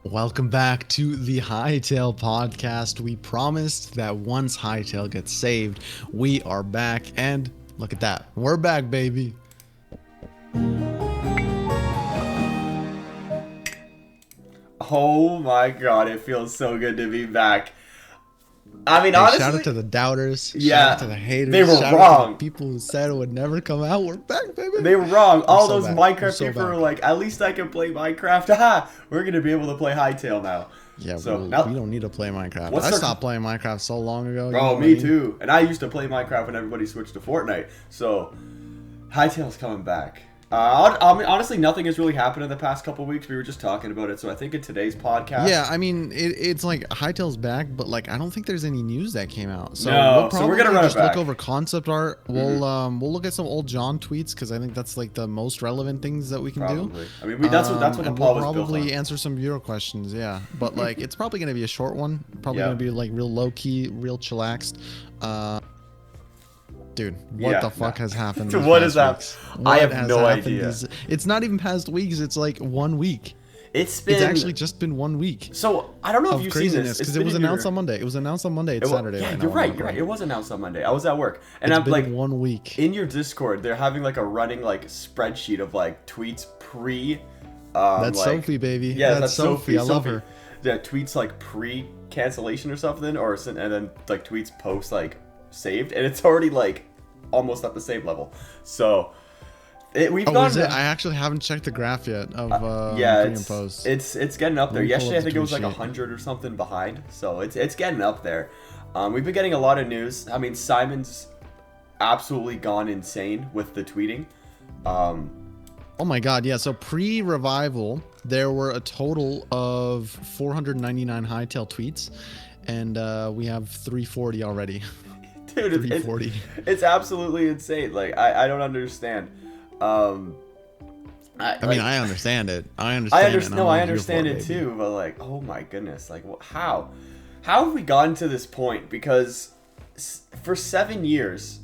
Welcome back to the Hytale podcast. We promised that once Hytale gets saved, we are back, and look at that. We're back, baby. Oh my god, it feels so good to be back. I mean, Hey, honestly, shout out to the doubters. yeah, Shout out to the haters. they were shout Out to wrong. the people who said it would never come out. We're back, baby. They were wrong. All so those back. We're Minecraft so people back. were like, at least I can play Minecraft. Haha, we're gonna be able to play Hytale now. Yeah, So we now, don't need to play Minecraft. What's I their- stopped playing Minecraft so long ago. you know bro, what me I mean? too. And I used to play Minecraft when everybody switched to Fortnite. So Hytale's coming back. I mean, honestly, nothing has really happened in the past couple weeks. We were just talking about it, so I think in today's podcast. Yeah, I mean, it's like Hytale's back, but like I don't think there's any news that came out. So No, we'll so probably we're gonna run it just back. look over concept art. We'll look at some old John tweets because I think that's like the most relevant things that we can Probably. do. I mean, that's what the and poll we'll was built probably on. answer some viewer questions. Yeah, but like it's probably gonna be a short one. Probably Yeah. gonna be like real low key, real chillaxed. Dude, what Yeah, the fuck no. has happened? What these is that? past weeks? I What have has no happened idea. It's not even past weeks. It's like 1 week. It's been It's actually just been 1 week so. I don't know if of you've seen this craziness because it was announced on Monday. It was announced on Monday. It's Saturday. Yeah, right now you're when right. we're You're right. recording. It was announced on Monday. I was at work, and It's I'm been like 1 week. in your Discord. They're having like a running like spreadsheet of like tweets pre. That's like, Sophie, baby. Yeah, that's Sophie. I love Sophie. her. Yeah, tweets like pre cancellation or something, and then like tweets post like saved, and it's already like almost at the same level. So we've Oh, gone. is it? I actually haven't checked the graph yet of Yeah, pre and post. it's getting up there. Let me pull Yesterday, up I think the it was like tweet sheet. 100 or something behind. So it's getting up there. We've been getting a lot of news. I mean, Simon's absolutely gone insane with the tweeting. Oh my god, yeah. So pre-revival, there were a total of 499 Hytale tweets, and we have 340 already. Dude, 340. it's absolutely insane. Like I don't understand. I mean, I understand it. I understand. it, and I'm No, I all here understand for it baby. too. But like, oh my goodness, like how have we gotten to this point? Because for 7 years,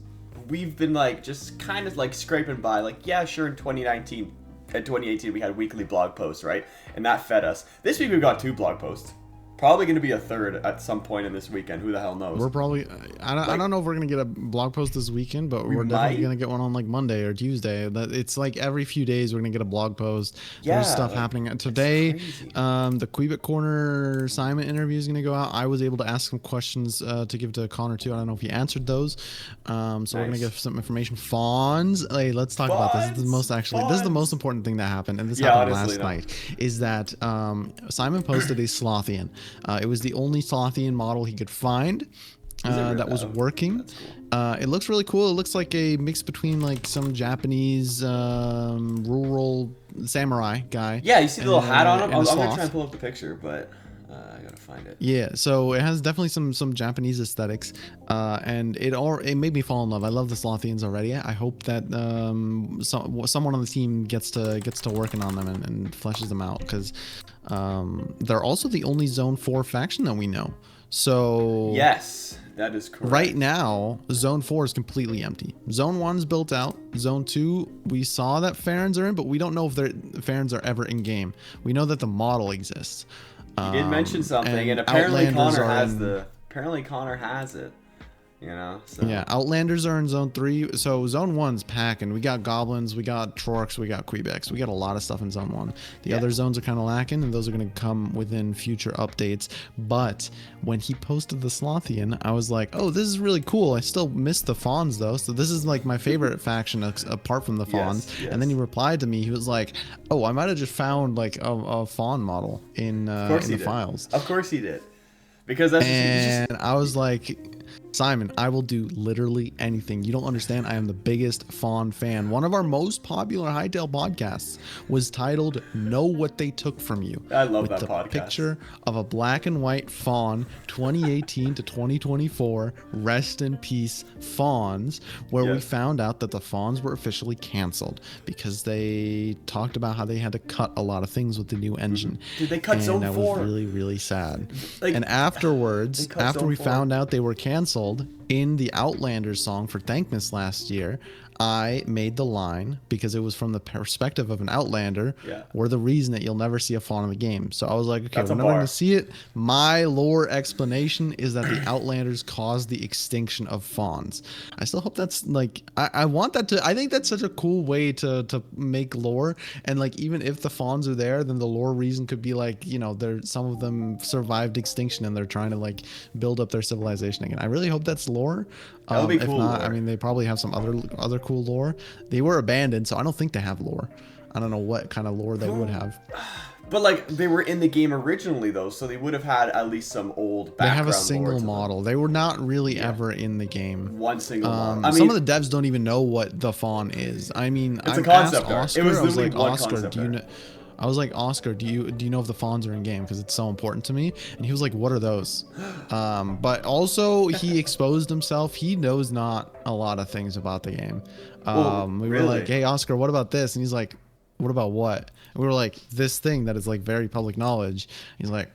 we've been like just kind of like scraping by. Like, yeah, sure, in 2019 and 2018 we had weekly blog posts, right? And that fed us. This week we've got 2 blog posts. Probably going to be a third at some point in this weekend. Who the hell knows? We're probably. I don't know if we're gonna get a blog post this weekend, but we're definitely might. gonna get one on like Monday or Tuesday. It's like every few days we're gonna get a blog post. Yeah, There's stuff like, happening today. crazy. The Quebec Corner Simon interview is gonna go out. I was able to ask some questions to give to Connor too. I don't know if he answered those. So we're gonna Nice. get some information. Fawns. Hey, let's talk about this. This is the most actually. This is the most important thing that happened, and this Yeah, happened honestly, last night. Is that Simon posted a Slothian. It was the only Slothian model he could find that was working. That's cool. It looks really cool. It looks like a mix between like some Japanese rural samurai guy. Yeah, you see the little hat on him? and a I'm going to sloth. try and pull up the picture, but I got to find it. Yeah, so it has definitely some Japanese aesthetics, and it made me fall in love. I love the Slothians already. I hope that someone on the team gets to working on them and fleshes them out, because they're also the only Zone 4 faction that we know. So Yes, that is correct. right now, Zone 4 is completely empty. Zone 1's built out. Zone 2, we saw that Farons are in, but we don't know if Farons are ever in game. We know that the model exists. He did mention something, and apparently Outlanders Connor are has in- Apparently Connor has it. You know. So. Yeah, Outlanders are in Zone 3. So Zone 1's packing. We got Goblins, we got Trorks, we got Quebecs. We got a lot of stuff in Zone 1. The Yeah. other zones are kind of lacking, and those are going to come within future updates. But when he posted the Slothian, I was like, oh, this is really cool. I still miss the Fawns, though. So this is like my favorite faction apart from the Fawns. Yes. And then he replied to me. He was like, oh, I might have just found like a Fawn model in Of course he the did. files. Of course he did. Because that's And I was like, Simon, I will do literally anything. You don't understand. I am the biggest Fawn fan. One of our most popular Hytale podcasts was titled Know What They Took From You. I love with that the podcast. picture of a black and white fawn, 2018 to 2024, rest in peace fawns, where we Yes. found out that the fawns were officially canceled because they talked about how they had to cut a lot of things with the new engine. Dude, they cut and Zone that 4. was really, really sad. Like, And afterwards, they cut after Zone we 4. found out they were canceled in the Outlanders song for Thankmas last year, I made the line because it was from the perspective of an Outlander, Yeah. or the reason that you'll never see a fawn in the game. So I was like, okay, That's a we're never bar. going to see it. My lore explanation is that the Outlanders caused the extinction of fawns. I still hope that's like, I want that to, I think that's such a cool way to make lore. And like, even if the fawns are there, then the lore reason could be like, you know, some of them survived extinction and they're trying to like build up their civilization again. I really hope that's lore. That would be If cool not, lore. I mean, they probably have some other cool lore. They were abandoned, so I don't think they have lore. I don't know what kind of lore they would have. But like they were in the game originally though, so they would have had at least some old They background have a lore single to them. model. They were not really ever in the game. One single model. I mean, Some of the devs don't even know what the fawn is. I mean, It's a I concept asked art. Oscar, It was I was literally like, one Oscar, concept do you art. know? I was like, Oscar, do you know if the fawns are in game? Because it's so important to me. And he was like, what are those? But also he exposed himself. He knows not a lot of things about the game. Whoa, We were really? like, hey, Oscar, what about this? And he's like, what about what? And we were like, this thing that is like very public knowledge. He's like,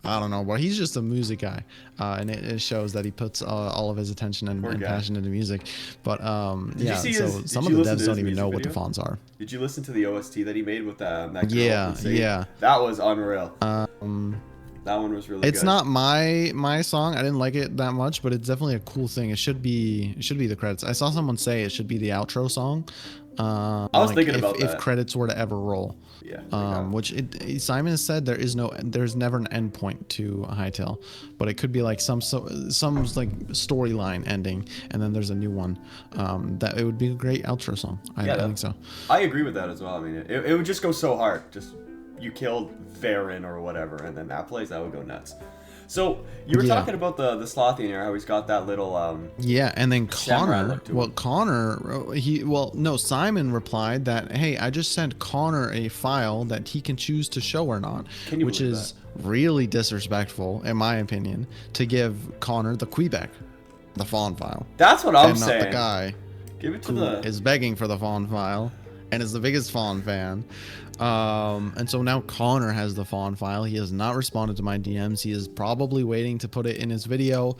I don't know, but he's just a music guy, and it shows that he puts all of his attention and guy. passion into music. But you yeah, see so his- some did of you the listen to devs don't his even know music what the video? fawns are. Did you listen to the OST that he made with that girl? Yeah, Insane? yeah. That was unreal. That one was really It's good. not my song. I didn't like it that much, but it's definitely a cool thing. It should be the credits. I saw someone say it should be the outro song. I was thinking about if that. credits were to ever roll. Yeah. Which Simon has said there's never an end point to a Hytale, but it could be like some like storyline ending, and then there's a new one. That it would be a great outro song. I think so. I agree with that as well. I mean, it would just go so hard. Just you killed Varen or whatever, and then that plays, that would go nuts. So you were talking about the Slothian here, how he's got that little Yeah, and then samurai Connor, look to him. Simon replied that, hey, I just sent Connor a file that he can choose to show or not, Can you which believe is really disrespectful, in my opinion, to give Connor the Quebec, the fawn file, That's what I'm and not saying. the guy Give it to who the. is begging for the fawn file and is the biggest fawn fan. And so now Connor has the fawn file. He has not responded to my DMs. He is probably waiting to put it in his video.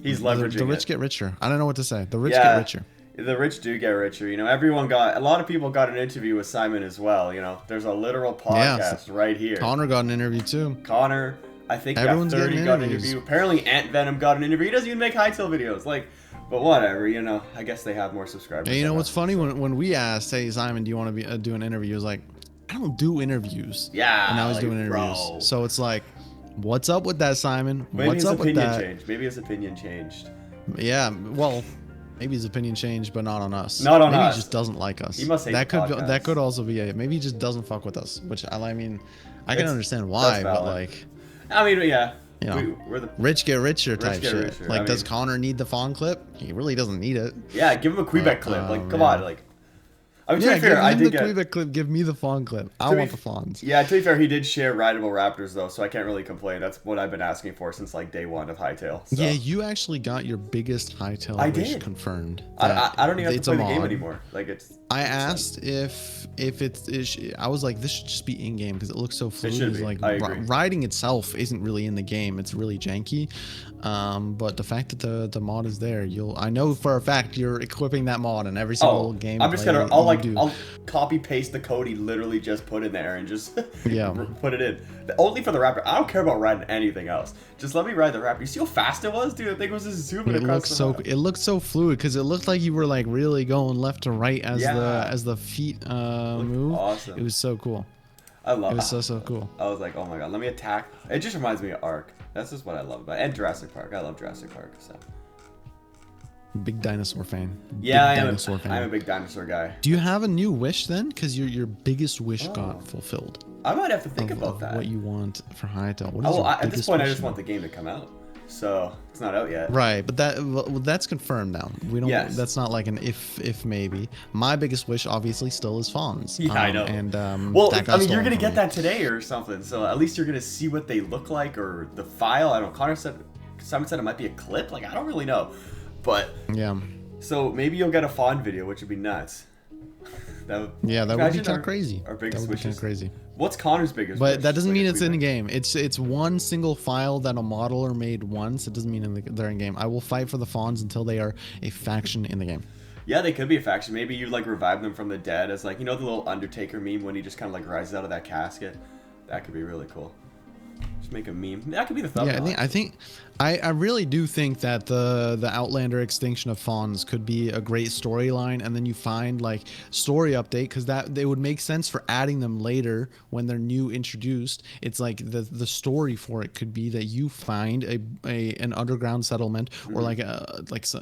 He's leveraging the rich it. get richer. I don't know what to say. The rich Yeah. get richer. The rich do get richer. You know, a lot of people got an interview with Simon as well. You know, there's a literal podcast right here. Connor got an interview too. Connor, I think Everyone's 30 getting got an interviews. interview. Apparently Ant Venom got an interview. He doesn't even make Hytale videos. Like, but whatever, you know. I guess they have more subscribers. And you know than what's us. funny? When we asked, hey Simon, do you want to be do an interview? He was like, I don't do interviews. Yeah, And now he's like, doing interviews. bro. So it's like, what's up with that, Simon? Maybe What's his up with opinion that? changed. Maybe his opinion changed. Yeah, well, maybe his opinion changed, but not on us. Not on maybe us. he just doesn't like us. He must hate that the could podcast. that could also be it. Maybe he just doesn't fuck with us, which I mean, I can It's- understand why, that's but valid. like, I mean, yeah. You know, We're the rich get richer type get shit. richer. Like, I does mean- Connor need the fawn clip? He really doesn't need it. yeah. Give him a Quebec clip. Like, come man. on. Like, I mean, to Yeah, be give fair, I him did the get. Quebec clip. Give me the fawn clip. I To be want the f- fawns. Yeah, to be fair, he did share Rideable Raptors though, so I can't really complain. That's what I've been asking for since like day one of Hytale. So. Yeah, you actually got your biggest Hytale I wish did. confirmed. I that don't even have to it's play a the game mod. anymore. Like it's. I asked if I was like, this should just be in game because it looks so fluid. should It's be. like I agree. riding itself isn't really in the game. It's really janky. But the fact that the mod is there, I know for a fact you're equipping that mod in every single game. I'm just gonna. I'll copy paste the code he literally just put in there and just Yeah. put it in. Only for the Raptor. I don't care about riding anything else. Just let me ride the Raptor. You see how fast it was, dude? I think it was just zooming It across the map. looked so fluid because it looked like you were like really going left to right as Yeah. the feet move. awesome. It was so cool. I love It was so cool. I was like, oh my god, let me attack. It just reminds me of Ark. That's just what I love about it. And Jurassic Park. I love Jurassic Park. So Big dinosaur fan. yeah, Big I'm dinosaur fan. a big dinosaur guy. Do you have a new wish then? Because your biggest wish got fulfilled. I might have to think of about that. What you want for Hytale. What is Oh, your at this biggest point, I wish just now? want the game to come out. So it's not out yet. Right, but that's confirmed now. We don't. Yes. That's not like an if maybe. My biggest wish obviously still is fawns. Yeah, I know. And Well, that I got mean, you're stolen gonna from get me. that today or something. So at least you're gonna see what they look like or the file. I don't know. Simon said it might be a clip. Like I don't really know, but Yeah. so maybe you'll get a fawn video, which would be nuts. That would, Yeah, that would be imagine kind of crazy. Our That biggest would be kind wishes. of crazy. What's Connor's biggest? But wish? that doesn't Like mean a it's in tweet game. It's one single file that a modeler made once. It doesn't mean they're in game. I will fight for the fawns until they are a faction in the game. Yeah, they could be a faction. Maybe you like revive them from the dead as like, you know, the little Undertaker meme when he just kind of like rises out of that casket. That could be really cool. Just make a meme. That could be the thumbnail. Yeah, I really do think that the Outlander extinction of fawns could be a great storyline, and then you find like story update, because that they would make sense for adding them later when they're new introduced. It's like the story for it could be that you find an underground settlement, or like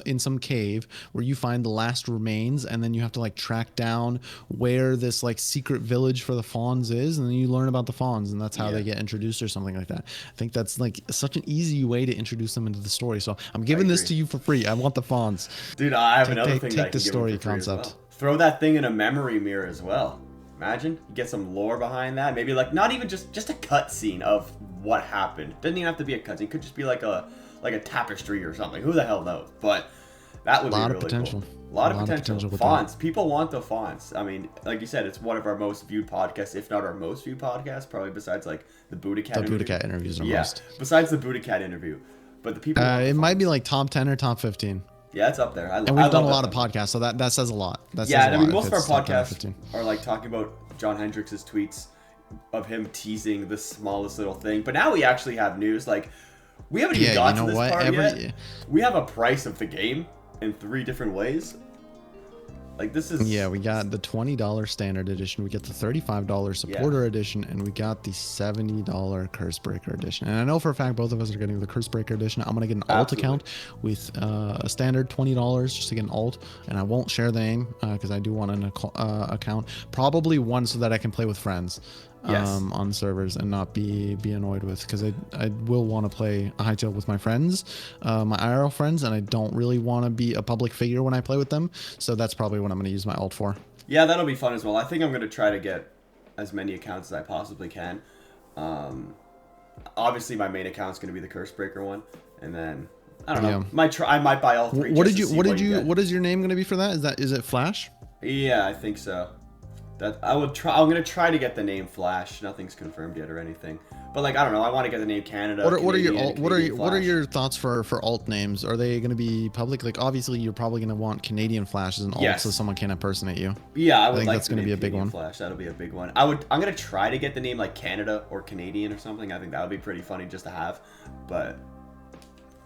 in some cave where you find the last remains, and then you have to like track down where this like secret village for the fawns is, and then you learn about the fawns, and that's how they get introduced or something like that. I think that's like such an easy way to introduce them into the story. So I'm giving this to you for free. I want the fawns. Dude, I have another thing that I can the give story them for free as concept. well. Throw that thing in a memory mirror as well. Imagine you get some lore behind that. Maybe like not even just a cutscene of what happened. Doesn't even have to be a cutscene. It could just be like a tapestry or something. Who the hell knows? But that would be really potential. Cool. A lot of potential. With Fonts. People want the fonts. I mean, like you said, it's one of our most viewed podcasts, if not our most viewed podcast, probably besides like the Buddha Cat interview. The Buddha Cat interviews are most. Besides the Buddha Cat interview. But the people. It might be like top 10 or top 15. Yeah, it's up there. And we've done a lot of podcasts, so that says a lot. I mean, most of our podcasts are like talking about John Hendricks' tweets of him teasing the smallest little thing. But now we actually have news. Like, we haven't even got to this part yet. We have a price of the game in 3 different ways. Like, this is... Yeah, we got the $20 standard edition, we get the $35 supporter edition, and we got the $70 curse breaker edition. And I know for a fact both of us are getting the curse breaker edition. I'm gonna get an alt account with a standard $20 just to get an alt, and I won't share the name because I do want an account, probably one so that I can play with friends. On servers and not be annoyed with, because I will want to play a Hytale with my friends, my IRL friends, and I don't really want to be a public figure when I play with them, so that's probably what I'm going to use my alt for. Yeah, that'll be fun as well. I think I'm going to try to get as many accounts as I possibly can. Obviously my main account's going to be the curse breaker one, and then I don't know, I might buy all 3. What is your name going to be for that? Is it Flash? Yeah, I think so. I'm gonna try to get the name Flash. Nothing's confirmed yet or anything. But like, I don't know. I want to get the name Canada. What are your thoughts for alt names? Are they gonna be public? Like, obviously, you're probably gonna want CanadianFlash as an alt, so someone can impersonate you. Yeah, I think that's gonna be a big one. Flash, that'll be a big one. I'm gonna try to get the name like Canada or Canadian or something. I think that would be pretty funny just to have. But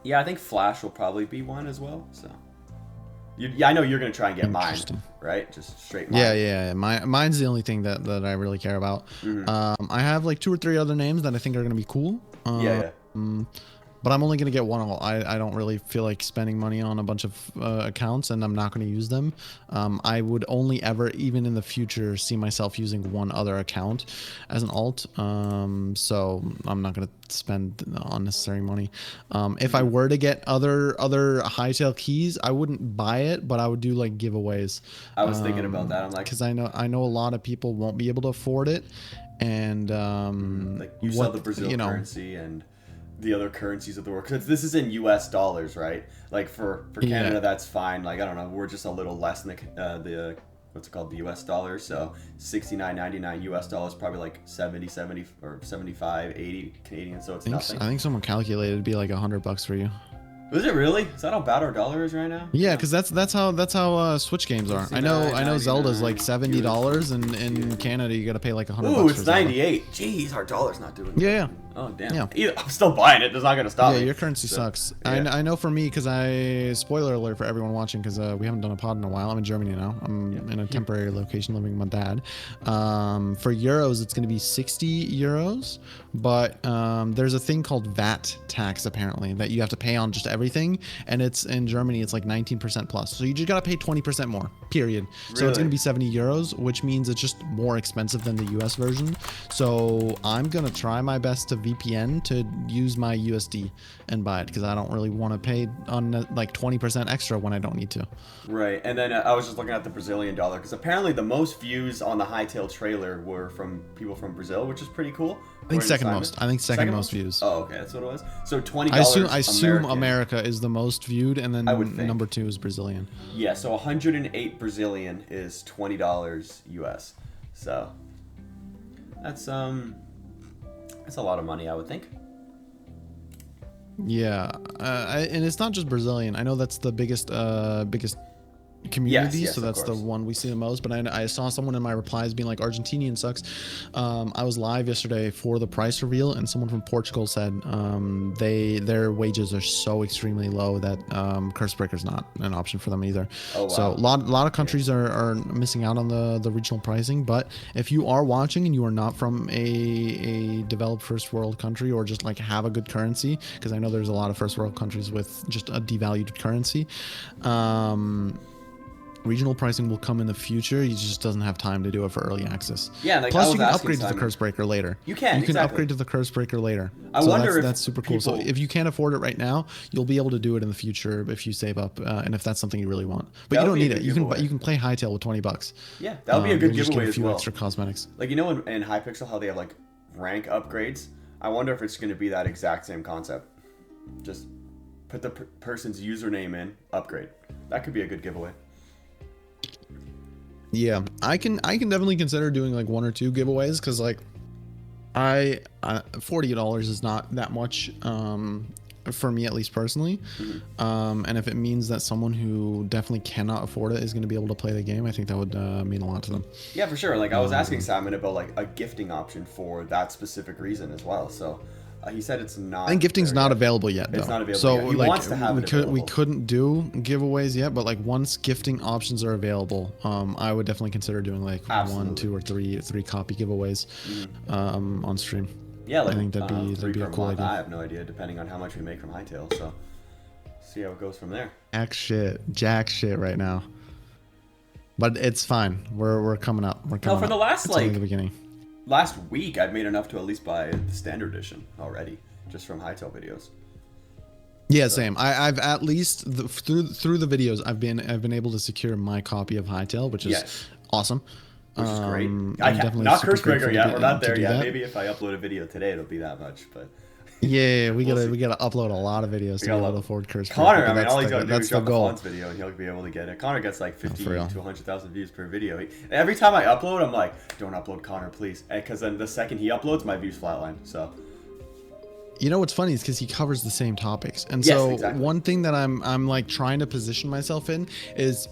yeah, I think Flash will probably be one as well. So. I know you're gonna try and get Myne, right? Just straight Myne. Yeah. Mine's the only thing that I really care about. I have like 2 or 3 other names that I think are gonna be cool. But I'm only going to get one alt. I don't really feel like spending money on a bunch of accounts, and I'm not going to use them. I would only ever, even in the future, see myself using one other account as an alt. So I'm not going to spend unnecessary money. If I were to get other Hytale keys, I wouldn't buy it, but I would do like giveaways. I was thinking about that. I'm like, because I know a lot of people won't be able to afford it, and like you sell the Brazil currency and the other currencies of the world, because this is in US dollars, right? Like for Canada, that's fine. Like, I don't know, we're just a little less than the what's it called, the US dollar. So $69.99 US dollars, probably like 70 or 75, 80 Canadian. So it's nothing. I think someone calculated it'd be like $100 for you. Is it really? Is that how bad our dollar is right now? Yeah, because that's how Switch games are. I know Zelda's like $70, and in Canada you got to pay like $100. Ooh, it's 98. Jeez, our dollar's not doing good. Yeah. Oh damn. Yeah. I'm still buying it. It's not gonna stop. Yeah, your currency sucks. Yeah. I know for me, because spoiler alert for everyone watching, because we haven't done a pod in a while. I'm in Germany now. I'm in a temporary location living with my dad. For euros, it's gonna be 60 euros, but there's a thing called VAT tax apparently that you have to pay on just everything, and it's in Germany. It's like 19% plus. So you just gotta pay 20% more. Period. Really? So it's gonna be 70 euros, which means it's just more expensive than the US version. So I'm gonna try my best to VPN to use my USD and buy it, because I don't really want to pay on like 20% extra when I don't need to. Right. And then I was just looking at the Brazilian dollar, because apparently the most views on the Hytale trailer were from people from Brazil, which is pretty cool. I think second most. I think second most views. Oh, okay, that's what it was. So $20. I assume America is the most viewed, and then number 2 is Brazilian. Yeah, so 108 Brazilian is $20 US. So that's a lot of money, I would think. Yeah, and it's not just Brazilian. I know that's the biggest community, Yes, so of that's the course. one we see the most. But I saw someone in my replies being like, Argentinian sucks. I was live yesterday for the price reveal, and someone from Portugal said their wages are so extremely low that curse breaker's not an option for them either. Oh, wow. So a lot of countries are missing out on the regional pricing. But if you are watching and you are not from a developed first world country, or just like have a good currency, because I know there's a lot of first world countries with just a devalued currency, regional pricing will come in the future. He just doesn't have time to do it for early access. Yeah, like I Plus, was you can asking upgrade to the Simon. curse breaker later. You can exactly. upgrade to the curse breaker later. I so wonder that's if super cool. So people- if you can't afford it right now, you'll be able to do it in the future if you save up, and if that's something you really want. But you don't need it. You can play Hytale with $20. Yeah, that would be a good you just giveaway get a as few well. extra cosmetics. Like, you know, in Hypixel, how they have like rank upgrades. I wonder if it's going to be that exact same concept. Just put the person's username in, upgrade. That could be a good giveaway. Yeah, I can definitely consider doing like 1 or 2 giveaways, because like $40 is not that much for me, at least personally. And if it means that someone who definitely cannot afford it is going to be able to play the game, I think that would mean a lot to them. Yeah, for sure. Like, I was asking Simon about like a gifting option for that specific reason as well. So he said it's not. I think gifting's not available yet, though. It's not available so yet. He like wants to have it we available. couldn't do giveaways yet, but like once gifting options are available, I would definitely consider doing like Absolutely. 1, 2, or 3 copy giveaways on stream. Yeah, like I think that'd be 3 a per cool month. idea. I have no idea, depending on how much we make from Hytale. So see how it goes from there. Jack shit right now. But it's fine. We're coming up. We're coming for up. the last, It's only like- the beginning. Last week, I'd made enough to at least buy the standard edition already, just from Hytale videos. Yeah, same. I've at least through the videos I've been able to secure my copy of Hytale, which is Yes. awesome. Which is great. I'm I can't, definitely not super Curse Breaker grateful yet. to We're not to there do yet. that. Maybe if I upload a video today, it'll be that much. But Yeah, we We'll see. gotta upload a lot of videos to be gotta able to love- afford Curse Connor, Breaker, I mean, but all he's got to do that's is the drop the goal. fonts video, and he'll be able to get it. Connor gets like 50 for real. to 100,000 views per video. And every time I upload, I'm like, don't upload Connor, please, because then the second he uploads, my views flatline. So. You know what's funny is because he covers the same topics, and Yes, so exactly. one thing that I'm like trying to position myself in is,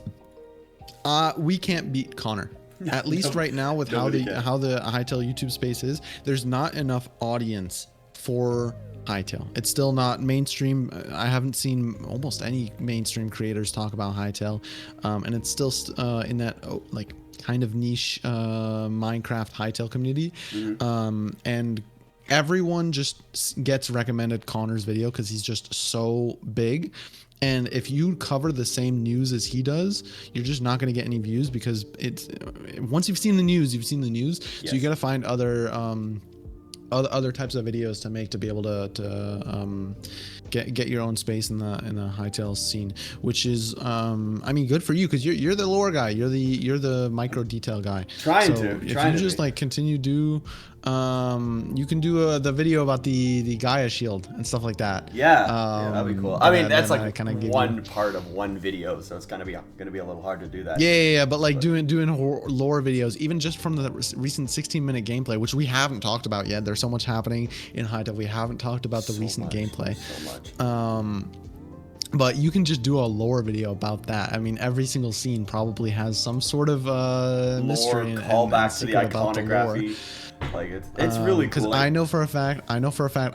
we can't beat Connor. At least right now, with how Nobody the can. Hytale YouTube space is, there's not enough audience for Hytale. It's still not mainstream. I haven't seen almost any mainstream creators talk about Hytale, and it's still in that like kind of niche Minecraft Hytale community, and everyone just gets recommended Connor's video because he's just so big. And if you cover the same news as he does, you're just not going to get any views, because it's once you've seen the news, you've seen the news. Yes. So you got to find other types of videos to make to be able to get your own space in the Hytale scene, which is I mean, good for you, because you're the lore guy, you're the micro detail guy. Trying so to, if trying you to just be. like continue to you can do the video about the Gaia shield and stuff like that. Yeah, that'd be cool. I mean, that's then like kinda give one you- part of one video, so it's gonna be a little hard to do that. Yeah, but like doing lore videos, even just from the recent 16-minute gameplay, which we haven't talked about yet. There's so much happening in Hytale. We haven't talked about the So recent much, gameplay. So much. But you can just do a lore video about that. I mean, every single scene probably has some sort of mystery and callback to the secret about the lore. iconography. Like it's really Because cool. Like, I know for a fact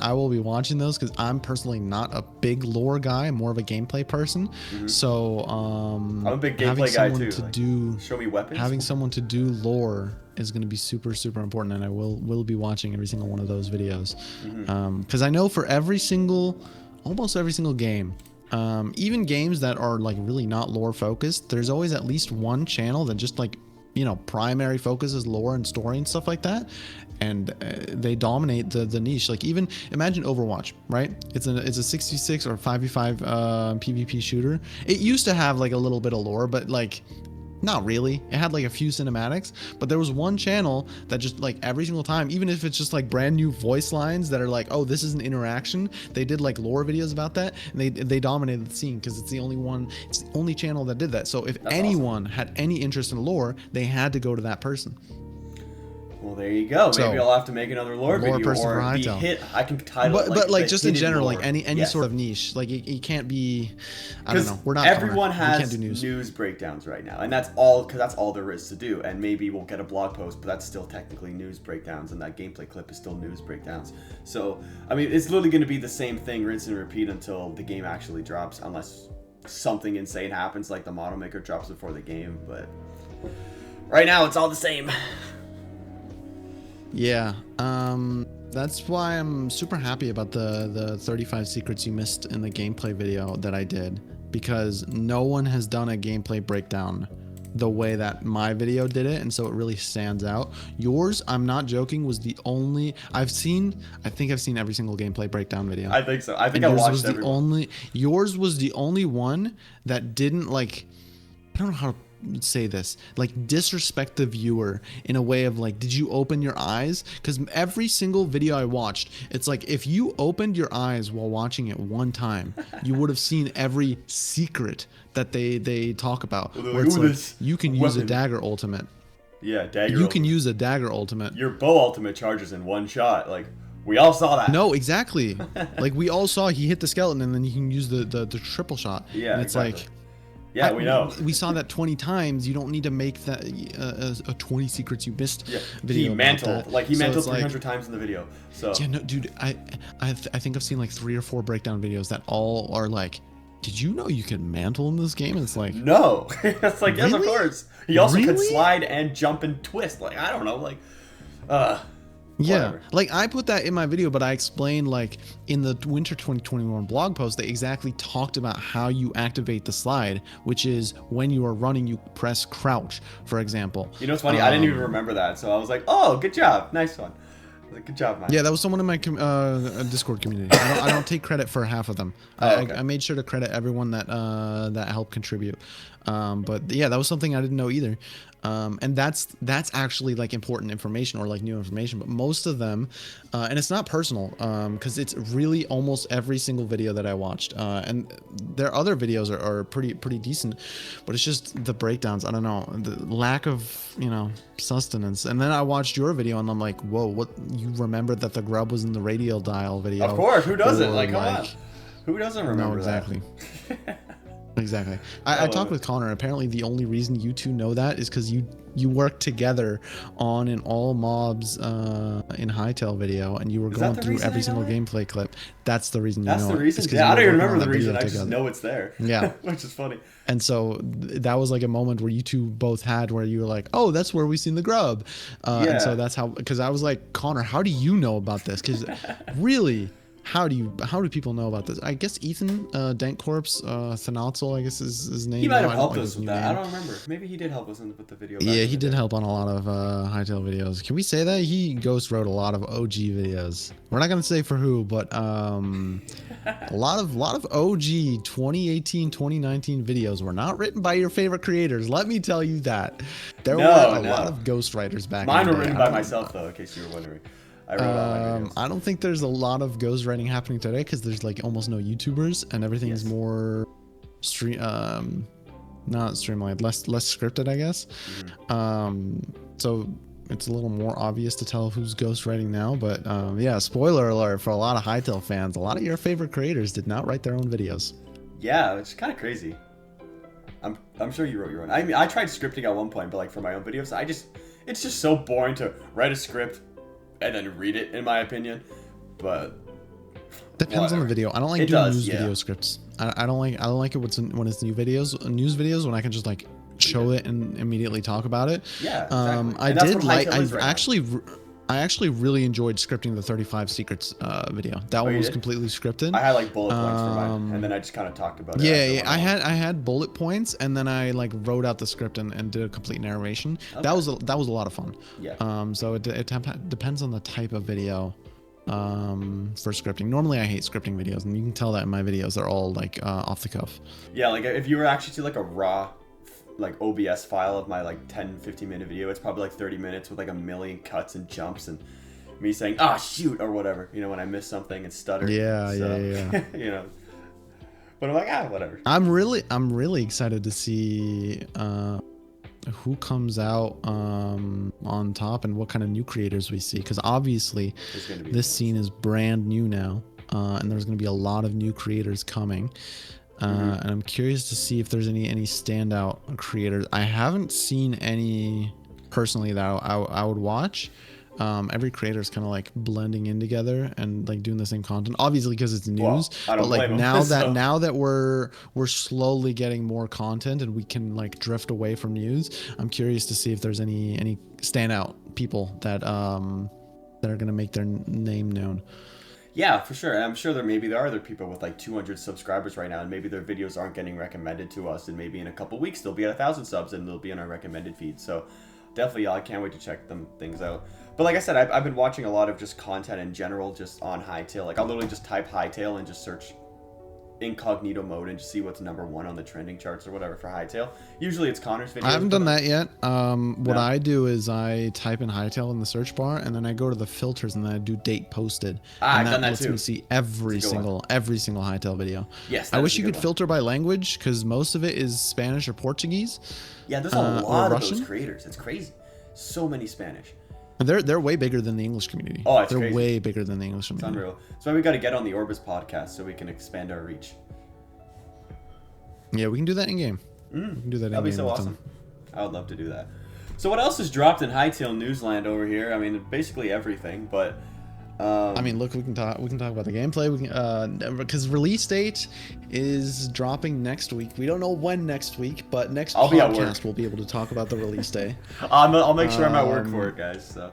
I will be watching those, because I'm personally not a big lore guy. I'm more of a gameplay person. So I'm a big having gameplay guy someone too. to Like, do show me weapons. having someone to do lore is going to be super important, and I will be watching every single one of those videos, because I know for almost every single game, even games that are like really not lore focused, there's always at least one channel that just like, you know, primary focuses lore and story and stuff like that, and they dominate the niche. Like, even imagine Overwatch, right? It's a 66 or 5v5 PvP shooter. It used to have like a little bit of lore, but like not really. It had like a few cinematics, but there was one channel that just like every single time, even if it's just like brand new voice lines that are like, oh, this is an interaction, they did like lore videos about that, and they dominated the scene, because it's the only channel that did that. So if anyone had any interest in lore, they had to go to that person. Well, there you go. Maybe So, I'll have to make another lore video person for or be Hytale. hit. I can title it But like the just in hidden general, lore. like any Yes. sort of niche, like it can't be. I don't know. We're not. Everyone Connor. We has can't do news breakdowns right now, and that's all because that's all there is to do. And maybe we'll get a blog post, but that's still technically news breakdowns, and that gameplay clip is still news breakdowns. So I mean, it's literally going to be the same thing, rinse and repeat until the game actually drops, unless something insane happens, like the model maker drops before the game. But right now, it's all the same. Yeah. That's why I'm super happy about the 35 secrets you missed in the gameplay video that I did, because no one has done a gameplay breakdown the way that my video did it, and so it really stands out. Yours, I'm not joking, was the only I think I've seen every single gameplay breakdown video. I think so. I think I watched everyone. Yours was the only one that didn't, like, I don't know how to say this, like, disrespect the viewer in a way of like, did you open your eyes? Because every single video I watched, it's like, if you opened your eyes while watching it one time, you would have seen every secret that they talk about, where it's like, you can use a dagger ultimate. Yeah, dagger you can use a dagger ultimate. Your bow ultimate charges in one shot. Like, we all saw that. No, exactly. Like, we all saw he hit the skeleton and then you can use the triple shot. Yeah, and it's exactly. like, yeah, we know. We saw that 20 times. You don't need to make that a 20 secrets you missed video. He mantled. Like, he mantled 300 like, times in the video. So yeah, no, dude, I think I've seen like 3 or 4 breakdown videos that all are like, did you know you can mantle in this game? And it's like, no. It's like, yes, of course. He also could Really? slide and jump and twist. Like, I don't know. Like, yeah, whatever. like I put that in my video, but I explained, like, in the winter 2021 blog post, they exactly talked about how you activate the slide, which is when you are running, you press crouch, for example. You know what's funny? I didn't even remember that. So I was like, oh, good job. Nice one. Like, good job, man. Yeah, that was someone in my Discord community. I don't take credit for half of them. Okay. I made sure to credit everyone that helped contribute. But yeah, that was something I didn't know either. And that's actually like important information, or like new information. But most of them, and it's not personal, because it's really almost every single video that I watched. And their other videos are pretty decent, but it's just the breakdowns. I don't know, the lack of, sustenance. And then I watched your video and I'm like, whoa, what? You remember that the grub was in the radial dial video? Of course, who doesn't? Or, Like, come on. Who doesn't remember exactly. that? Exactly. I talked with Connor. Apparently, the only reason you two know that is because you worked together on an all mobs in Hytale video, and you were going through every single gameplay clip. That's the reason you know it. That's the reason? Yeah, I don't even remember the reason. I just know it's there. Yeah. Which is funny. And so that was like a moment where you two both had, where you were like, oh, that's where we seen the grub. And so that's how, because I was like, Connor, how do you know about this? Because really, how do people know about this? I guess Ethan Dankcorp's Thanatsel, I guess is his name. He might have helped us with that. I don't remember. Maybe he did help us with the video. Yeah, he did help on a lot of Hytale videos. Can we say that? He ghost wrote a lot of OG videos. We're not gonna say for who, but a lot of OG 2018, 2019 videos were not written by your favorite creators. Let me tell you that. There were a lot of ghost writers back Mine in the were day. written by myself, though, in case you were wondering. I don't think there's a lot of ghostwriting happening today, because there's like almost no YouTubers, and everything's more not streamlined, less scripted, I guess. So it's a little more obvious to tell who's ghostwriting now. But yeah, spoiler alert for a lot of Hytale fans, a lot of your favorite creators did not write their own videos. Yeah, it's kind of crazy. I'm sure you wrote your own. I mean, I tried scripting at one point, but like for my own videos, it's just so boring to write a script and then read it, in my opinion. But depends on the video. I don't like doing news video scripts. I don't like it when it's news videos when I can just like show it and immediately talk about it. Yeah, exactly. I actually really enjoyed scripting the 35 secrets video. That one was completely scripted. I had like bullet points for mine, and then I just kind of talked about it. Yeah. I had bullet points, and then I like wrote out the script and did a complete narration. Okay. That was a lot of fun. Yeah. So it depends on the type of video for scripting. Normally I hate scripting videos, and you can tell that in my videos. They're all like off the cuff. Yeah, like if you were actually to like a raw like OBS file of my like 10-15 minute video, it's probably like 30 minutes with like a million cuts and jumps and me saying shoot or whatever, when I miss something and stutter. Yeah. But I'm like, whatever. I'm really excited to see who comes out on top and what kind of new creators we see, because obviously this scene is brand new now, and there's going to be a lot of new creators coming. And I'm curious to see if there's any standout creators. I haven't seen any personally that I would watch. Every creator is kind of like blending in together and like doing the same content, obviously because it's news. I don't but like blame now them, that so. now that we're slowly getting more content and we can like drift away from news, I'm curious to see if there's any standout people that are gonna make their name known. Yeah, for sure. And I'm sure there are other people with like 200 subscribers right now, and maybe their videos aren't getting recommended to us, and maybe in a couple weeks they'll be at 1,000 subs and they'll be on our recommended feed. So definitely, I can't wait to check them things out. But like I said, I've been watching a lot of just content in general, just on Hytale. Like I'll literally just type Hytale and just search incognito mode and just see what's #1 on the trending charts or whatever for Hytale. Usually it's Connor's videos. I haven't done that yet. What No? I do is I type in Hytale in the search bar, and then I go to the filters, and then I do date posted. Ah, and I've done that lets too. me see every single Hytale video. Yes, I that wish is a you good could one. filter by language, because most of it is Spanish or Portuguese. Yeah, there's a or lot of Russian. those creators. It's crazy. So many Spanish. And they're way bigger than the English community. Oh, it's they're crazy. way bigger than the English It's community. unreal. So we got to get on the Orbis podcast so we can expand our reach. Yeah, we can do that in game. We can do that in That'd game. be so with awesome. them. I would love to do that. So what else is dropped in Hytale Newsland over here? I mean, basically everything, but I mean, look, we can talk about the gameplay. We can because release date is dropping next week. We don't know when next week, but next I'll be at work. podcast we'll be able to talk about the release day. I'll make sure I'm at work for it, guys. So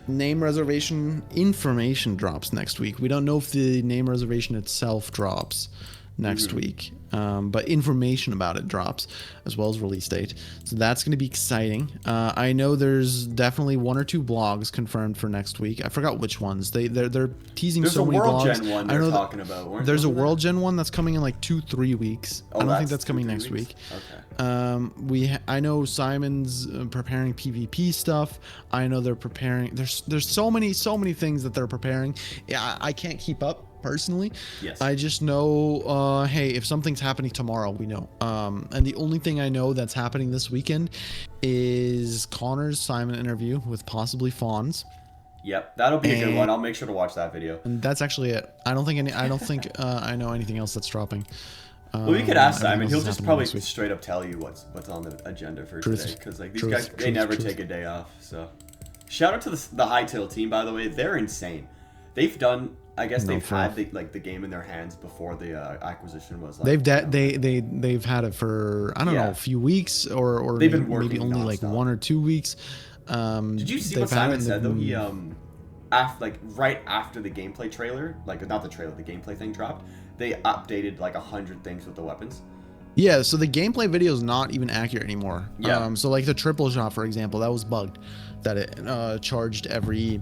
Name reservation information drops next week. We don't know if the name reservation itself drops next week, but information about it drops as well as release date. So that's going to be exciting. I know there's definitely 1 or 2 blogs confirmed for next week. I forgot which ones. They're teasing there's so a many World blogs. Gen one I they're know talking about. there's a Wasn't there? World Gen one that's coming in like 2-3 weeks. Oh, I don't think that's that's coming 2-3 next weeks? week. Okay. I know Simon's preparing PvP stuff. I know they're preparing. There's so many things that they're preparing. Yeah, I can't keep up personally. Yes. I just know, hey, if something's happening tomorrow, we know. And the only thing I know that's happening this weekend is Connor's Simon interview with possibly Fawns. Yep, that'll be a good And- one. I'll make sure to watch that video. And that's actually it. I don't think I know anything else that's dropping. Well, we could ask Everything Simon. else He'll is just happening probably next week. straight up tell you what's on the agenda for Truth. today. Because like these Truth. guys, they Truth. never Truth. take a day off. So, shout out to the Hytale team, by the way. They're insane. They've done. I guess No, they've for had the game in their hands before the acquisition was. Like, They've had it for I don't know, a few weeks or They've been maybe working only like nonstop. 1 or 2 weeks. Did you see they've what had Simon it and said though? they've- He right after the gameplay trailer, like not the trailer, the gameplay thing dropped. They updated like 100 things with the weapons. Yeah, so the gameplay video is not even accurate anymore. Yeah. So like the triple shot, for example, that was bugged. That it charged every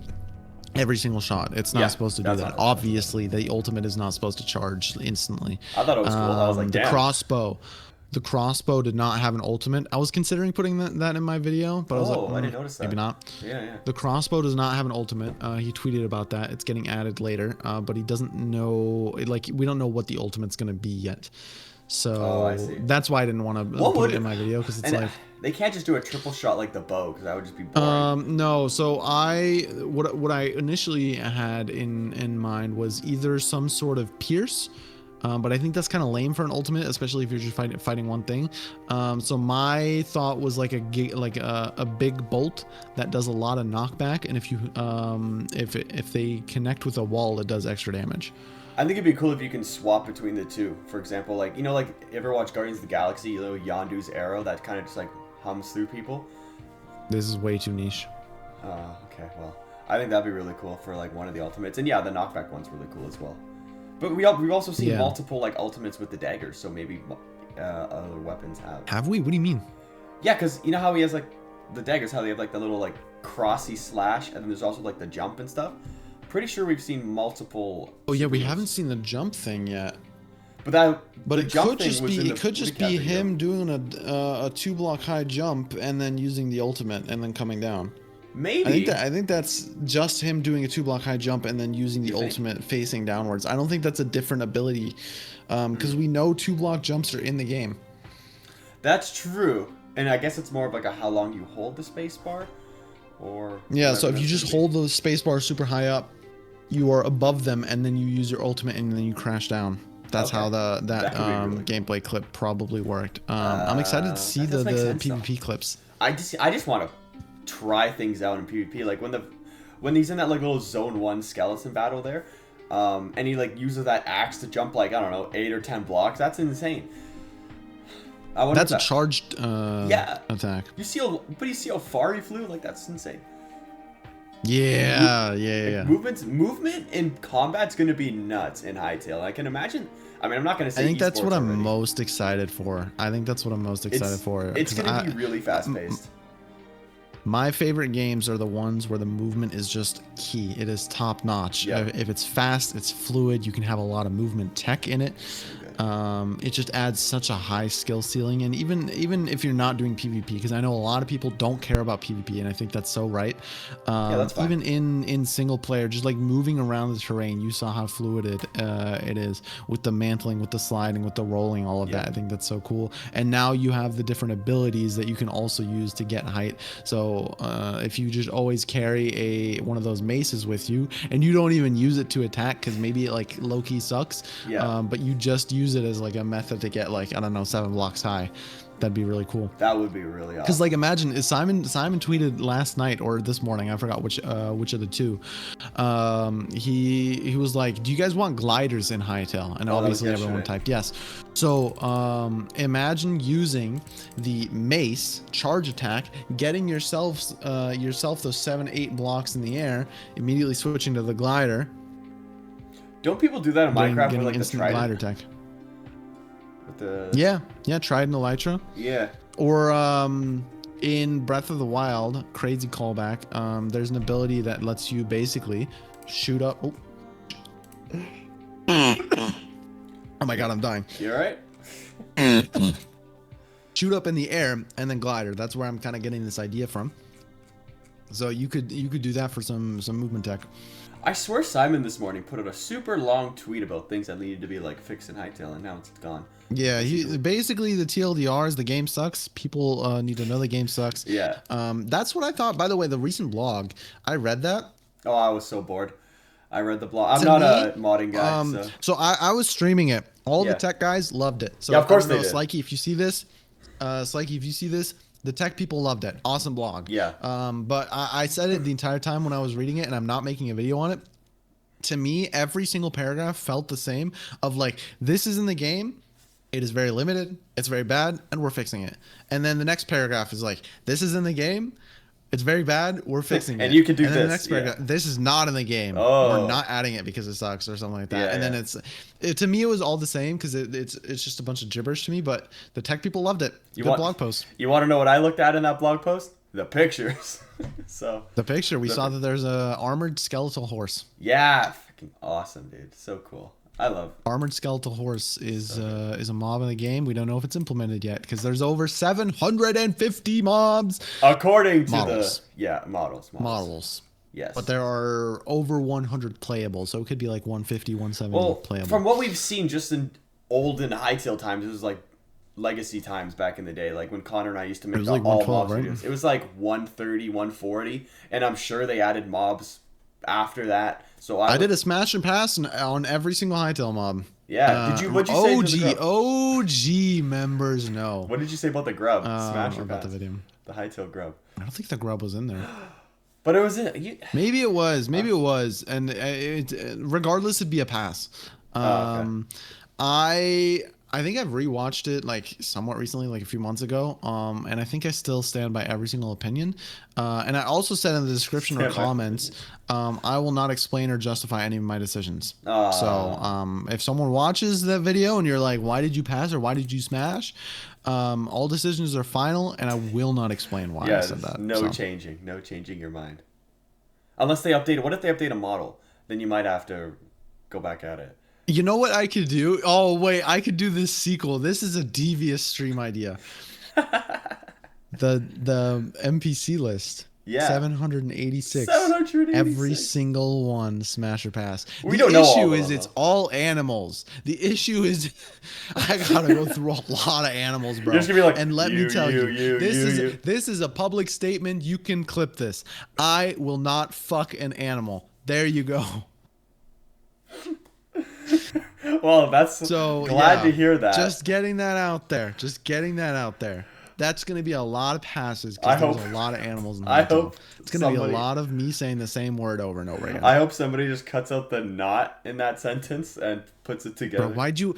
single shot. It's not Yeah, supposed to do that's that. not- Obviously, the ultimate is not supposed to charge instantly. I thought it was cool. I was like, The damn. the crossbow did not have an ultimate. I was considering putting that in my video, but I was like, I didn't notice that. maybe not. Yeah. The crossbow does not have an ultimate. He tweeted about that. It's getting added later, but he doesn't know. Like, we don't know what the ultimate's gonna be yet. So I see. that's why I didn't want to put it in my video, because it's and like. they can't just do a triple shot like the bow because that would just be boring. No. So what I initially had in mind was either some sort of pierce, but I think that's kind of lame for an ultimate, especially if you're just fighting one thing. So my thought was like a big bolt that does a lot of knockback, and if you if they connect with a wall, it does extra damage. I think it'd be cool if you can swap between the two. For example, like like you ever watch Guardians of the Galaxy? Yondu's arrow that kind of just like hums through people. This is way too niche. Okay, well, I think that'd be really cool for like one of the ultimates, and yeah, the knockback one's really cool as well. But we've also seen Yeah. multiple like ultimates with the daggers, so maybe other weapons have. Have we? What do you mean? Yeah, because you know how he has like the daggers, how they have like the little like crossy slash, and then there's also like the jump and stuff. Pretty sure we've seen multiple. Oh yeah, we superheroes. haven't seen the jump thing yet. But that. But the it jump could thing just was in be the recap video. him doing a 2-block high jump and then using the ultimate and then coming down. Maybe. I think that's just him doing a 2-block high jump and then using the ultimate facing downwards. I don't think that's a different ability, because we know 2-block jumps are in the game. That's true. and I guess it's more of like a how long you hold the space bar, or Yeah, so if you just hold the space bar super high up, you are above them, and then you use your ultimate, and then you crash down. That's how that really gameplay clip probably worked. I'm excited to see the PvP clips. I just want to try things out in PvP, like when he's in that like little zone 1 skeleton battle there, and he like uses that axe to jump like, I don't know, 8 or 10 blocks. That's insane. That's a charged attack. You see how far he flew? Like, that's insane. Yeah. Movement in combat's gonna be nuts in Hytale. I can imagine. I mean, I'm not gonna say. I think that's what I'm already. most excited for. It's gonna be really fast paced. My favorite games are the ones where the movement is just key. It is top notch. Yep. If it's fast, it's fluid. You can have a lot of movement tech in it. It just adds such a high skill ceiling. And even if you're not doing PvP, because I know a lot of people don't care about PvP, and I think that's so right. That's fine. Even in single player, just like moving around the terrain, you saw how fluid it is with the mantling, with the sliding, with the rolling, all of that. I think that's so cool. And now you have the different abilities that you can also use to get height. So if you just always carry one of those maces with you, and you don't even use it to attack because maybe it like low-key sucks, but you just use it as like a method to get like, I don't know, 7 blocks high, that'd be really cool. That would be really awesome. Because like, imagine Simon tweeted last night or this morning, I forgot which of the two. He was like, do you guys want gliders in Hytale? And obviously everyone typed yes. So imagine using the mace charge attack, getting yourself those 7-8 blocks in the air, immediately switching to the glider. Don't people do that in Minecraft with like the instant glider attack? With the Trident Elytra. Yeah. Or in Breath of the Wild, crazy callback, there's an ability that lets you basically shoot up. Oh my god, I'm dying. You alright? Shoot up in the air and then glider. That's where I'm kind of getting this idea from. So you could do that for some movement tech. I swear Simon this morning put out a super long tweet about things that needed to be like fixed in Hytale, and now it's gone. Yeah, basically the TLDR is the game sucks. People need to know the game sucks. Yeah. That's what I thought. By the way, the recent blog, I read that. Oh, I was so bored. I read the blog. I'm not a modding guy. So I was streaming it. All the tech guys loved it. So yeah, of course they did. Slikey, if you see this, the tech people loved it. Awesome blog. Yeah. But I said it the entire time when I was reading it, and I'm not making a video on it. To me, every single paragraph felt the same of like, this is in the game. It is very limited. It's very bad, and we're fixing it. And then the next paragraph is like, this is in the game. It's very bad. We're fixing it. And you can do and this. The next paragraph, this is not in the game. Oh. We're not adding it because it sucks or something like that. And then to me, it was all the same because it's just a bunch of gibberish to me. But the tech people loved it. Good blog post. You want to know what I looked at in that blog post? The pictures. The picture, we saw that there's a armored skeletal horse. Yeah, freaking awesome, dude. So cool. I love armored skeletal horse is a mob in the game. We don't know if it's implemented yet because there's over 750 mobs according to models. Yes, but there are over 100 playable, so it could be like 150, 170 playable. From what we've seen, just in olden Hytale times, it was like legacy times back in the day, like when Connor and I used to make all mob videos. It was like 130, 140, and I'm sure they added mobs after that. So I did a smash and pass on every single Hytale mob. Yeah. What'd you say? OG members know. What did you say about the grub? Smash or about pass? the video. The Hytale grub. I don't think the grub was in there. But it was in. Maybe it was. Maybe it was. And regardless, it'd be a pass. Okay. I think I've rewatched it like somewhat recently, like a few months ago, and I think I still stand by every single opinion. And I also said in the description or comments, I will not explain or justify any of my decisions. So if someone watches that video and you're like, why did you pass or why did you smash? All decisions are final, and I will not explain why I said that. No changing your mind. Unless they update it. What if they update a model? Then you might have to go back at it. You know what I could do? Oh, wait, I could do this sequel. This is a devious stream idea. The NPC list. Yeah. 786. 786. Every single one smash or pass. We The don't know all issue of is them, it's though. all animals. The issue is I gotta go through a lot of animals, bro. You're just gonna be like, and let me tell you, this you. is a public statement. You can clip this. I will not fuck an animal. There you go. Well, that's So glad to hear that. Just getting that out there. Just getting that out there. That's gonna be a lot of passes I because there's hope- a lot of animals in the I hotel. hope It's gonna be somebody- a lot of me saying the same word over and over again. I hope somebody just cuts out the "not" in that sentence and puts it together. Bro, why'd you,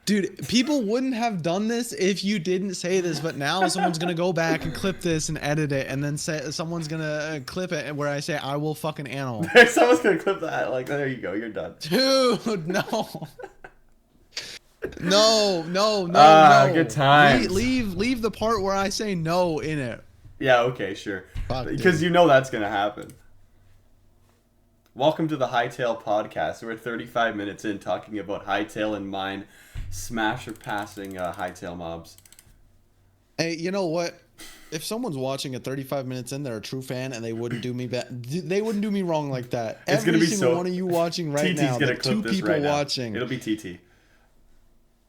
dude? People wouldn't have done this if you didn't say this, but now someone's gonna go back and clip this and edit it, and then say someone's gonna clip it where I say I will fuck an animal. Someone's gonna clip that. Like, there you go. You're done. Dude, no. No. Good times. Leave the part where I say no in it. Yeah. Okay. Sure. Fuck, Because dude. you know that's gonna happen. Welcome to the Hytale podcast. We're 35 minutes in talking about Hytale and Myne smash or passing Hytale mobs. Hey, you know what? If someone's watching at 35 minutes in, they're a true fan, and they wouldn't do me bad. They wouldn't do me wrong like that. It's gonna be single so- one of you watching right TT's now, gonna the clip two this people right now. watching. It'll be TT.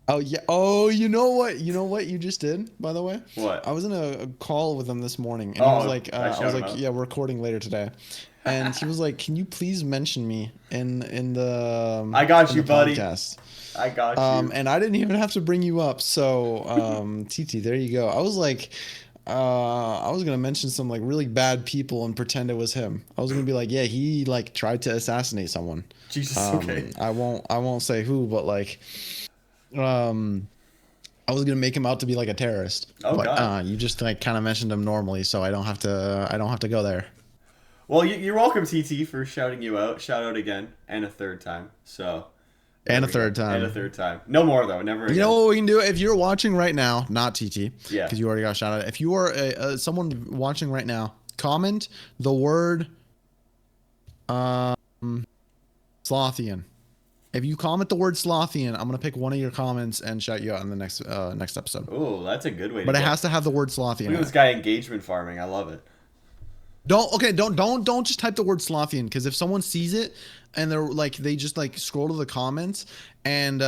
Oh yeah. Oh, you know what? You know what you just did, by the way? What? I was in a call with him this morning, and he Oh, was like, I I was shouted like, him out. yeah, we're recording later today, and he was like, can you please mention me in the I got in you, the buddy. podcast? I got you. And I didn't even have to bring you up. So, TT, there you go. I was like, I was gonna mention some like really bad people and pretend it was him. I was gonna be like, yeah, he like tried to assassinate someone. Jesus. Okay. I won't say who, but like, I was gonna make him out to be like a terrorist. Oh, but, God. you just like kind of mentioned him normally, so I don't have to go there. Well, you're welcome, TT, for shouting you out. Shout out again and a third time. So. And there a we go. third time. And a third time. No more though. Never again. You know what we can do? If you're watching right now, not TT, Yeah. because you already got shot at. If you are someone watching right now, comment the word Slothian. If you comment the word Slothian, I'm gonna pick one of your comments and shout you out in the next episode. Oh, that's a good way. But to it go. has to have the word Slothian. Look in at it. this guy engagement farming. I love it. Don't just type the word Slothian, because if someone sees it and they're like they just like scroll to the comments and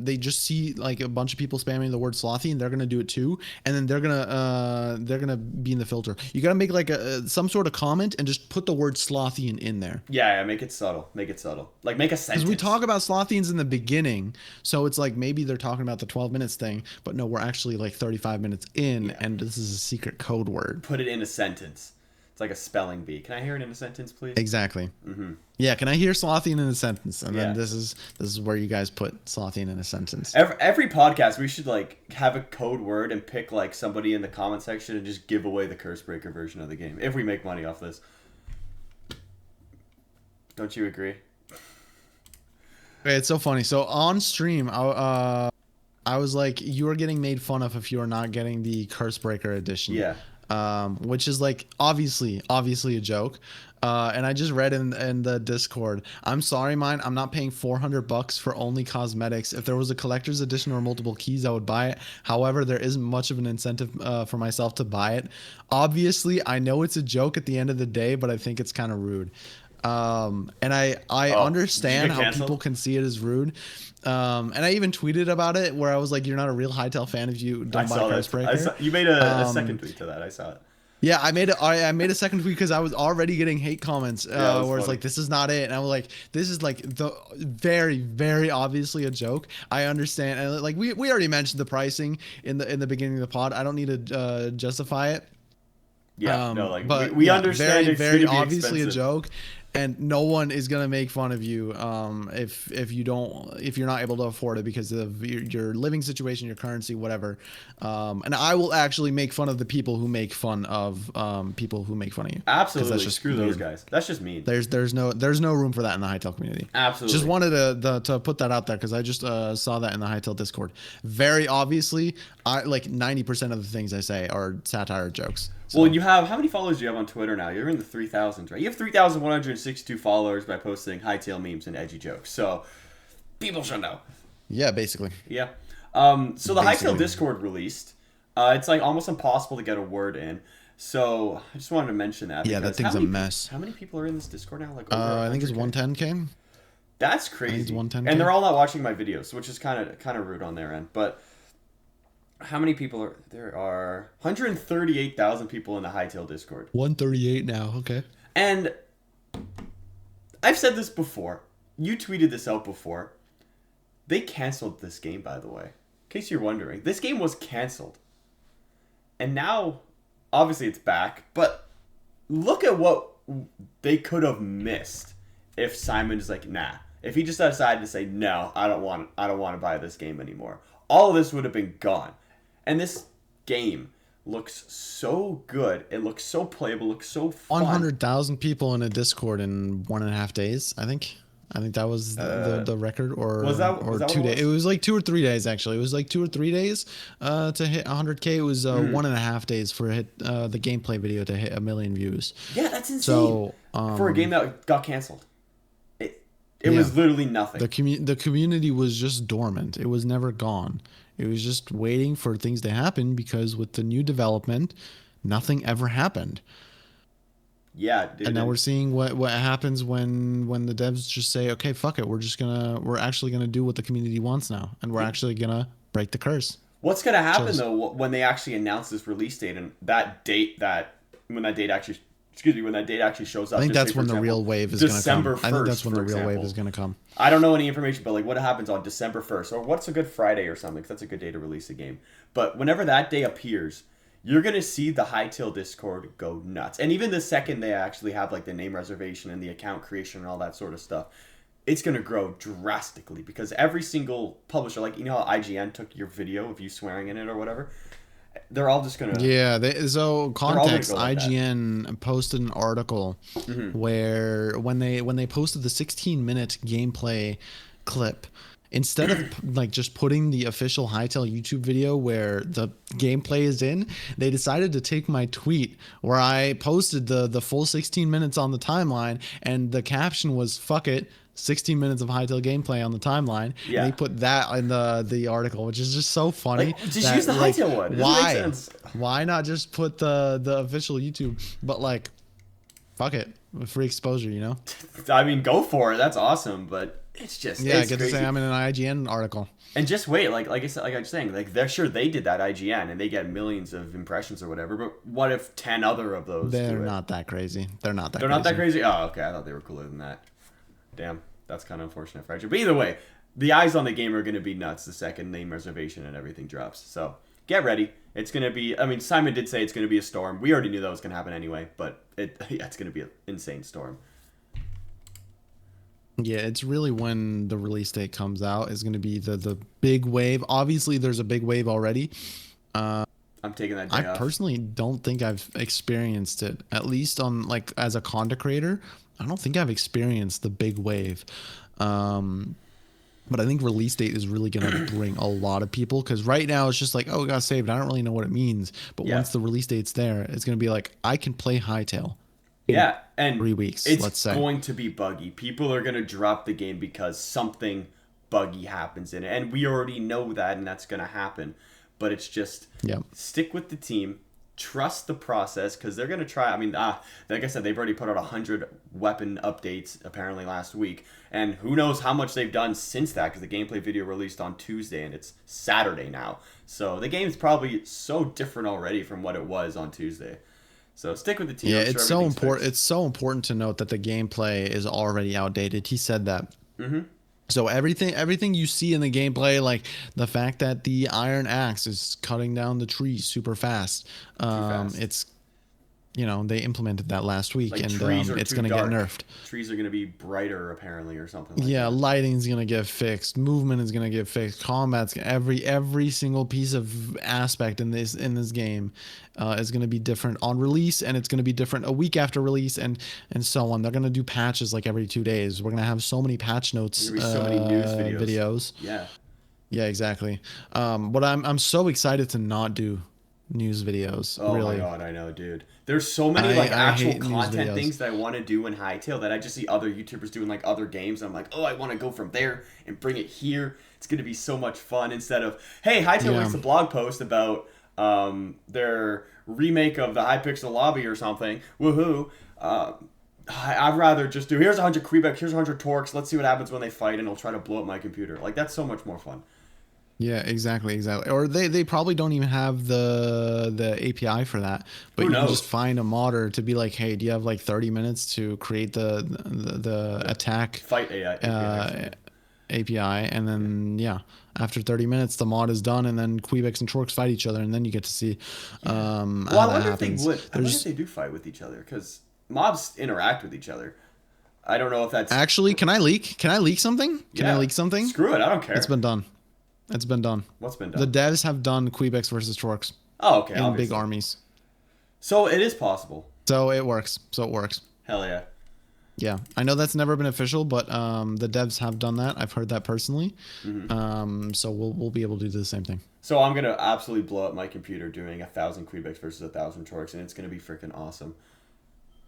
they just see like a bunch of people spamming the word Slothian, they're gonna do it too, and then they're gonna be in the filter. You gotta make like some sort of comment and just put the word Slothian in there. Yeah, make it subtle. Make it subtle. Like make a sentence. Because we talk about Slothians in the beginning, so it's like maybe they're talking about the 12 minutes thing, but no, we're actually like 35 minutes in, and this is a secret code word. Put it in a sentence. It's like a spelling bee. Can I hear it in a sentence, please? Exactly. Yeah, can I hear Slothian in a sentence? And Yeah. then this is where you guys put Slothian in a sentence. Every podcast, we should like have a code word and pick like somebody in the comment section and just give away the curse breaker version of the game if we make money off this. Don't you agree? It's so funny. So on stream, I was like, you are getting made fun of if you are not getting the curse breaker edition. Yeah. Which is like obviously a joke. And I just read in the Discord, I'm sorry, Myne, I'm not paying $400 for only cosmetics. If there was a collector's edition or multiple keys, I would buy it. However, there isn't much of an incentive for myself to buy it. Obviously, I know it's a joke at the end of the day, but I think it's kind of rude. And I understand how canceled? people can see it as rude. And I even tweeted about it where I was like, you're not a real Hytale fan if you I don't buy saw curse that. breaker. You made a second tweet to that. I saw it. Yeah, I made a second tweet because I was already getting hate comments it was where it's funny. like, this is not it, and I was like, this is like the very, very obviously a joke. I understand, and like we already mentioned the pricing in the beginning of the pod. I don't need to justify it. Yeah, no, like But we yeah, understand very, it's very gonna be obviously expensive. a joke, and no one is gonna make fun of you if you're not able to afford it because of your living situation, your currency, whatever. And I will actually make fun of the people who make fun of people who make fun of you. 'Cause Absolutely, that's just screw those weird. guys. That's just mean. There's no room for that in the Hytale community. Absolutely. Just wanted to put that out there because I just saw that in the Hytale Discord. Very obviously, I like 90% of the things I say are satire jokes. So, Well, you have how many followers do you have on Twitter now? You're in the 3,000s, right? You have 3,162 followers by posting Hytale memes and edgy jokes. So people should know. yeah, basically. Yeah. So the Basically. Hytale Discord released. It's like almost impossible to get a word in. So I just wanted to mention that. Yeah, that Because thing's a mess. how many people are in this Discord now? Like over I think it's 100K? 110K. That's I think it's crazy. 110K. And they're all not watching my videos, which is kind of rude on their end. But how many people are there? Are 138,000 people in the Hytale Discord. 138 now. Okay. And I've said this before. You tweeted this out before. They canceled this game, by the way. In case you're wondering. This game was canceled. And now, obviously it's back. But look at what they could have missed if Simon's like, nah. If he just decided to say, no, I don't want to buy this game anymore. All of this would have been gone. And this game looks so good. It looks so playable. Looks so fun. 100,000 people in a Discord in 1.5 days. I think that was the record, or was that 2 days. It was like 2 or 3 days actually. It was like 2 or 3 days to hit 100K. It was 1.5 days for the gameplay video to hit 1 million views. Yeah, that's insane. So for a game that got canceled, it was literally nothing. The community was just dormant. It was never gone. It was just waiting for things to happen, because with the new development, nothing ever happened. Yeah, dude. And now we're seeing what happens when the devs just say, okay, fuck it, we're actually gonna do what the community wants now, and we're actually gonna break the curse. What's gonna happen though when they actually announce this release date, and when that date actually shows up? I think that's when the real wave is gonna come. I think that's when the real wave is gonna come. I don't know any information, but like what happens on December 1st, or what's a good Friday or something? 'Cause that's a good day to release a game. But whenever that day appears, you're going to see the Hytale Discord go nuts. And even the second they actually have like the name reservation and the account creation and all that sort of stuff, it's going to grow drastically, because every single publisher, like, you know how IGN took your video of you swearing in it or whatever? They're all just going to... Yeah, so context, like IGN posted an article where when they posted the 16-minute gameplay clip, instead of like just putting the official Hytale YouTube video where the gameplay is in, they decided to take my tweet where I posted the full 16 minutes on the timeline, and the caption was "fuck it, 16 minutes of Hytale gameplay on the timeline." Yeah. And they put that in the article, which is just so funny. Like, just use the Hytale one. It doesn't make sense. Why not just put the official YouTube? But like, fuck it, free exposure, you know? I mean, go for it. That's awesome, but it's just... Yeah, I it's get crazy. to say I'm in an IGN article. And just wait, like I said, like I was saying, like they're sure they did that IGN and they get millions of impressions or whatever. But what if 10 other of those? They're not that crazy. They're not that. Not that crazy. Oh, okay. I thought they were cooler than that. Damn, that's kind of unfortunate for IGN. But either way, the eyes on the game are going to be nuts the second name reservation and everything drops. So get ready. It's going to be. I mean, Simon did say it's going to be a storm. We already knew that was going to happen anyway. But it's going to be an insane storm. Yeah, it's really when the release date comes out is going to be the big wave. Obviously, there's a big wave already. I'm taking that day I off. personally don't think I've experienced it, at least on like as a content creator. I don't think I've experienced the big wave. But I think release date is really going to bring a lot of people, because right now it's just like, oh, it got saved. I don't really know what it means. But once the release date's there, it's going to be like, I can play Hytale. Yeah, and 3 weeks, it's let's say. going to be buggy. People are going to drop the game because something buggy happens in it. And we already know that, and that's going to happen. But it's just stick with the team. Trust the process, because they're going to try. I mean, like I said, they've already put out 100 weapon updates apparently last week. And who knows how much they've done since that, because the gameplay video released on Tuesday and it's Saturday now. So the game's probably so different already from what it was on Tuesday. So stick with the team. Yeah, it's so important. It's so important to note that the gameplay is already outdated. He said that. Mm-hmm. So everything you see in the gameplay, like the fact that the iron axe is cutting down the trees super fast, it's, you know, they implemented that last week, like, and it's going to get nerfed. Trees are going to be brighter apparently, or something like yeah, that. lighting's going to get fixed, movement is going to get fixed, combat's every single piece of aspect in this game is going to be different on release, and it's going to be different a week after release, and so on. They're going to do patches like every 2 days. We're going to have so many patch notes, so many news videos. Yeah, exactly. But I'm so excited to not do news videos. Oh really. my god, I know, dude. There's so many like actual content things that I want to do in Hytale that I just see other YouTubers doing like other games. And I'm like, oh, I want to go from there and bring it here. It's going to be so much fun, instead of, hey, Hytale released a blog post about their remake of the Hypixel lobby or something. Woohoo! I'd rather just do, here's 100 Quebec, here's 100 Torques, let's see what happens when they fight, and it'll try to blow up my computer. Like, that's so much more fun. Yeah, exactly. Or they probably don't even have the API for that. But Who you can knows? just find a modder to be like, hey, do you have like 30 minutes to create the attack Fight AI. API? And then after 30 minutes, the mod is done, and then Quebecs and Torques fight each other, and then you get to see Well, how I that wonder if they happens. would. I wonder if they do fight with each other, because mobs interact with each other. I don't know if that's... Actually, can I leak? Can I leak something? Can I leak something? Screw it, I don't care. It's been done. It's been done. What's been done? The devs have done Quebecs versus Torques Oh, okay. in Obviously. big armies. So it is possible. So it works. Hell yeah. Yeah, I know that's never been official, but the devs have done that. I've heard that personally. So we'll be able to do the same thing. So I'm gonna absolutely blow up my computer doing 1,000 Quebecs versus 1,000 Torques, and it's gonna be freaking awesome.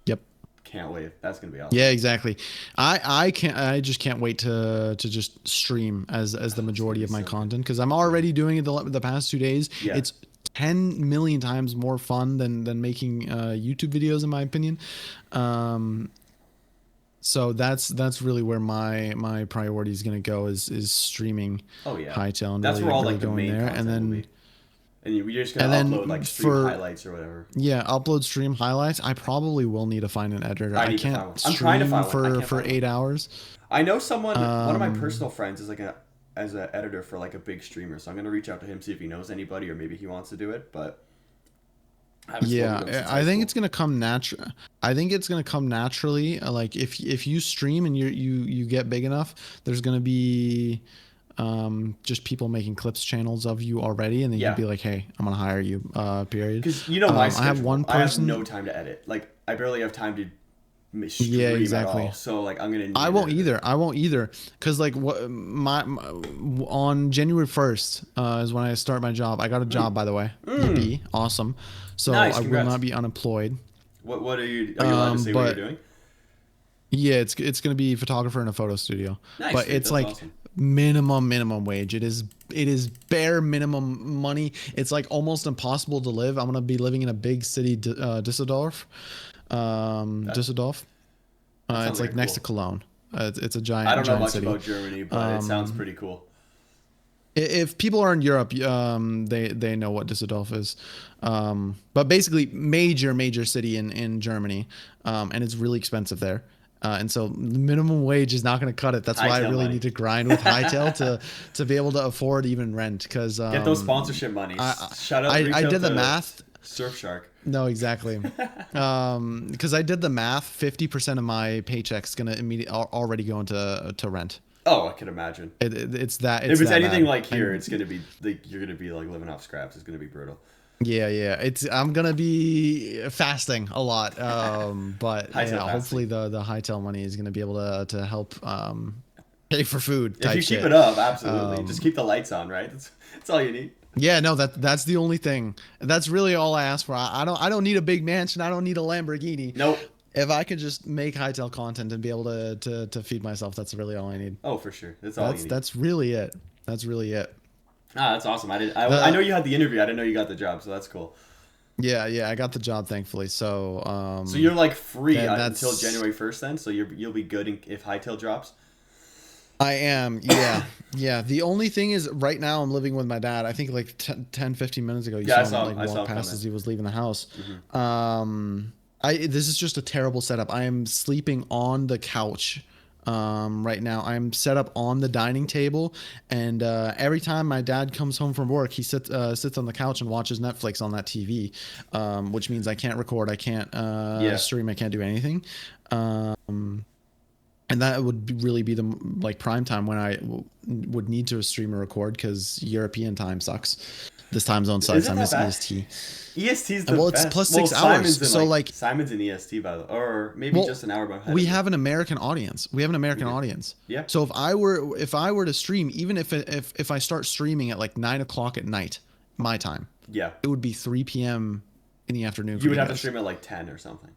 Yep. Can't wait. That's gonna be awesome. Yeah, exactly. I just can't wait to just stream as the majority of my content, because I'm already doing it the past 2 days. Yeah. It's 10 million times more fun than making YouTube videos, in my opinion. So that's really where my priority is gonna go is streaming. Oh yeah. Hytale, and That's really, where all really like the going main there, content and then will be. And you're just gonna and upload then like stream for highlights or whatever. upload stream highlights. I probably will need to find an editor. I I need to find can't one. I'm trying to stream find one. I can't for find one. 8 hours. I know someone. One of my personal friends is like as an editor for like a big streamer, so I'm gonna reach out to him, see if he knows anybody or maybe he wants to do it. But I haven't spoken to him since high I think school. it's gonna come natural. I think it's gonna come naturally. Like if you stream and you get big enough, there's gonna be just people making clips channels of you already, and then Yeah. you'd be like, hey, I'm gonna hire you. Period. Because you know my schedule. I have one person. I have no time to edit. Like I barely have time to stream Yeah, exactly. at all. So like I'm gonna. Need I an won't editor. either. I won't either. Cause like what my on January 1st is when I start my job. I got a job, by the way. Yippee. Awesome. So Nice, I will congrats. not be unemployed. What are you allowed to say what but- you're doing? Yeah, it's gonna be photographer in a photo studio. Nice, but dude, it's that's like awesome. minimum wage. It is bare minimum money. It's like almost impossible to live. I'm gonna be living in a big city, Düsseldorf. Düsseldorf. sounds It's like like next to cool. Cologne. It's a giant. I don't know giant much city. about Germany, but it sounds pretty cool. If people are in Europe, they know what Düsseldorf is. But basically, major city in Germany, and it's really expensive there. And so minimum wage is not going to cut it. That's why I Hytale really money. need to grind with Hytale to be able to afford even rent. Because Get those sponsorship monies. Shout out. reach I out did the to math. Surfshark. No, exactly. Because I did the math. 50% of my paycheck's gonna already go into rent. Oh, I can imagine. It's that. If it's that anything bad. like here, it's gonna be like you're gonna be like living off scraps. It's gonna be brutal. Yeah. I'm gonna be fasting a lot, but Hytale fasting. hopefully the Hytale money is gonna be able to help pay for food. If Type you shit. keep it up, absolutely. Just keep the lights on, right? That's all you need. Yeah, no, that's the only thing. That's really all I ask for. I don't need a big mansion. I don't need a Lamborghini. Nope. If I could just make Hytale content and be able to feed myself, that's really all I need. Oh, for sure. That's all you need. That's really it. That's really it. That's awesome. I know you had the interview. I didn't know you got the job, so that's cool. Yeah, I got the job, thankfully. So So you're like free that's- until January 1st, then. So you'll be good if Hytale drops. I am, yeah. The only thing is, right now I'm living with my dad. I think like 10, 15 minutes ago, you Yeah, I saw him saw like him walk past coming. as he was leaving the house. This is just a terrible setup. I am sleeping on the couch right now. I'm set up on the dining table, and every time my dad comes home from work, he sits on the couch and watches Netflix on that TV, which means I can't record, I can't stream, I can't do anything. And that would really be the like prime time when I would need to stream or record, because European time sucks. This time zone sucks. Isn't I that miss bad? EST. EST's the Well, best. it's plus 6 hours, Simon's in, so, like- Simon's in EST by the or maybe just an hour behind. We have an American audience. We have an American audience. Yeah. So if I were to stream, even if I start streaming at like 9 o'clock at night, my time, Yeah. it would be 3 p.m. in the afternoon. For You would have to guys. stream at like 10 or something.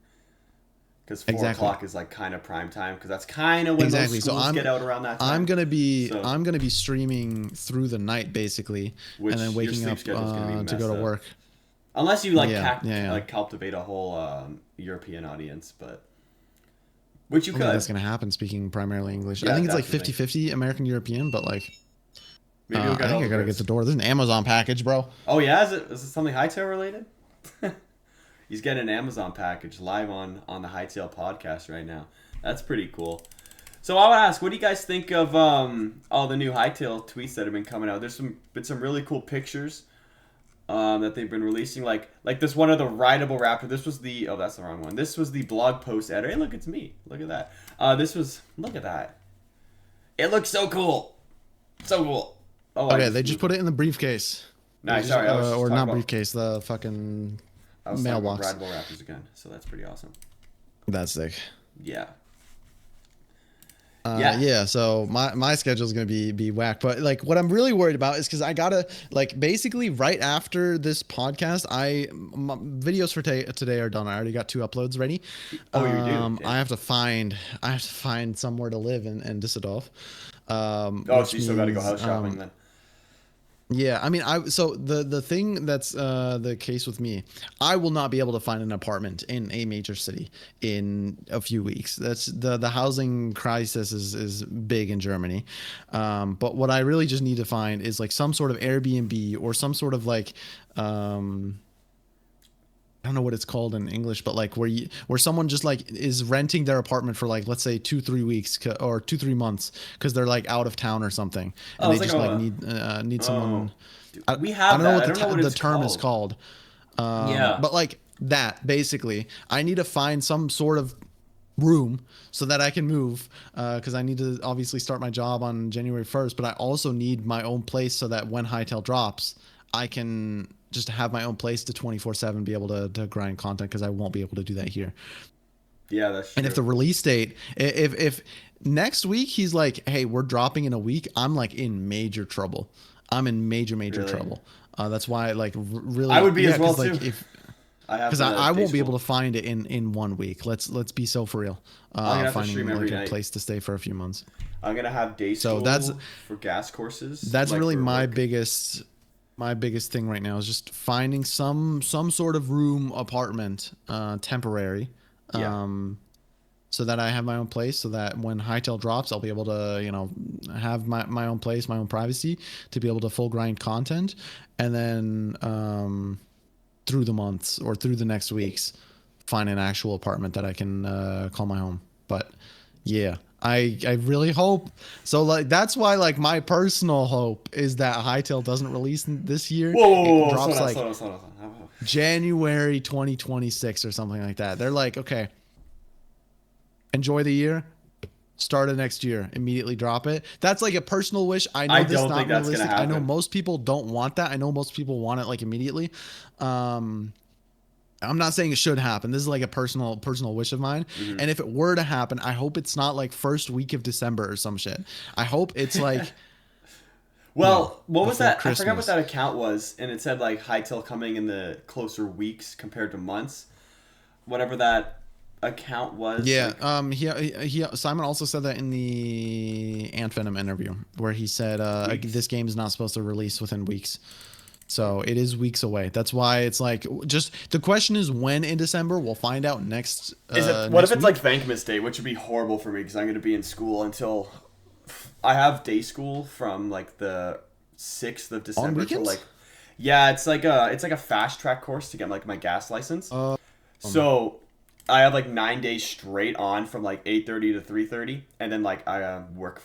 Because 4 Exactly. o'clock is like kind of prime time, because that's kind of when Exactly. those So schools I'm get out around that time. I'm gonna be So- I'm gonna be streaming through the night basically, Which and then your waking sleep up schedule's gonna be to go messed to up. work. Unless you like Yeah. like cultivate a whole European audience, but which you I don't think could. that's gonna happen speaking primarily English. I Yeah, think it's like definitely. 50-50 American European, but like Maybe we'll I get all think I the gotta get Brits. the door. There's an Amazon package, bro. Oh yeah, is it something Hytale related? He's getting an Amazon package live on the Hytale podcast right now. That's pretty cool. So I would ask, what do you guys think of all the new Hytale tweets that have been coming out? There's been some really cool pictures that they've been releasing, like this one of the rideable raptor. This was the that's the wrong one. This was the blog post editor. Hey, look, it's me. Look at that. Look at that. It looks so cool, so cool. Oh, Okay, they just put it in the briefcase. Nice. Sorry, I was just Or talking not about. briefcase, the fucking I was talking about mailbox. rideable raptors again, so that's pretty awesome. That's sick. Yeah. Yeah, so my schedule is gonna be whack, but like what I'm really worried about is because I gotta like basically right after this podcast, my videos for today are done. I already got 2 uploads ready. Oh, you do. Okay. I have to find somewhere to live in Düsseldorf. Oh, so you still got to go house shopping then. Yeah, I mean, so the thing that's the case with me, I will not be able to find an apartment in a major city in a few weeks. That's the housing crisis is big in Germany. But what I really just need to find is like some sort of Airbnb or some sort of like I don't know what it's called in English, but like where someone just like is renting their apartment for like, let's say 2-3 weeks or 2-3 months because they're like out of town or something, and Oh, they it's just like like a. need Oh, someone. dude, I, we I have don't know that. what I don't know what the it's term called. is called. Yeah. But like that basically, I need to find some sort of room so that I can move because I need to obviously start my job on January 1st, but I also need my own place so that when Hytale drops, I can just have my own place to 24/7 be able to grind content because I won't be able to do that here. Yeah, that's true. And if the release date, if next week he's like, hey, we're dropping in a week, I'm like in major trouble. I'm in major Really? trouble. That's why like really I would be yeah, as well 'cause, like, too. if I have because the I day won't be able school. to find it in 1 week. Let's be so for real. I'm gonna have to Finding stream every like a night. place to stay for a few months. I'm gonna have day So school for gas courses. that's like really for my work. biggest thing right now is just finding some sort of room apartment, temporary. Yeah. So that I have my own place, so that when Hytale drops, I'll be able to, have my own place, my own privacy, to be able to full grind content, and then through the months or through the next weeks, find an actual apartment that I can call my home. But yeah, I really hope so. Like that's why like my personal hope is that Hytale doesn't release this year. Whoa, It drops slow like down, slow down, slow down. January 2026 or something like that. They're like, okay, enjoy the year, start of next year, immediately drop it. That's like a personal wish. I know I this is don't not think that's gonna realistic. I know happen. most people don't want that. I know most people want it like immediately. I'm not saying it should happen. This is like a personal wish of mine. Mm-hmm. And if it were to happen, I hope it's not like first week of December or some shit. I hope it's like Well, what was before that? I forgot what Christmas. that account was, and it said like Hytale coming in the closer weeks compared to months. Whatever that account was. Yeah. Like, He Simon also said that in the Ant Venom interview where he said Weeks? this game is not supposed to release within weeks. So it is weeks away. That's why it's like just the question is when in December. We'll find out next. is it? What if it's like Thankmas Day, which would be horrible for me because I'm going to be in school until I have day school from like the 6th of December to weekends? like. Yeah, it's like a fast track course to get like my gas license. So I have like 9 days straight on from like 8:30 to 3:30, and then like I work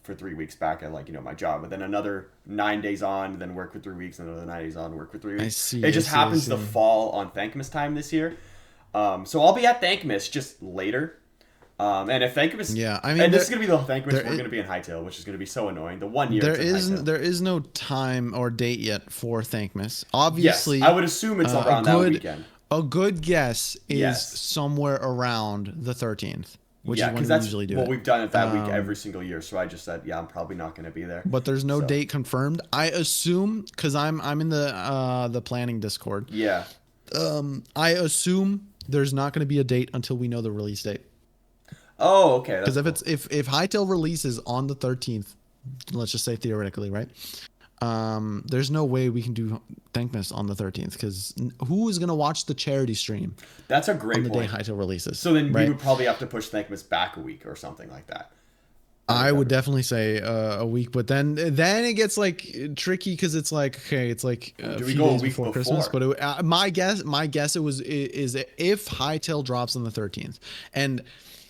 for 3 weeks back at like my job, but then another 9 days on, then work for 3 weeks, and another 9 days on, work for 3 weeks. I see. It just happens to fall on Thankmas time this year, so I'll be at Thankmas just later. And if Thankmas, Yeah, I mean, and this is gonna be the Thankmas we're is- gonna be in Hytale, which is gonna be so annoying. The 1 year There it's in Hytale. there is no time or date yet for Thankmas. Yes, Obviously, I would assume it's around that weekend. a good guess is Yes. somewhere around the 13th, which Yeah, is when because we that's usually do what it. we've done it that week every single year. So I just said, yeah, I'm probably not going to be there. But there's no So, date confirmed. I assume because I'm in the planning Discord. Yeah. I assume there's not going to be a date until we know the release date. Oh, okay. Because if Hytale releases on the 13th, let's just say theoretically, right? there's no way we can do Thankmas on the 13th because who is gonna watch the charity stream? That's a great on the point. day Hytale releases. So then right? we would probably have to push Thankmas back a week or something like that. I would definitely say a week, but then it gets like tricky because it's like, okay, it's like Do a we few go a days week before Christmas. But my guess is if Hytale drops on the 13th, and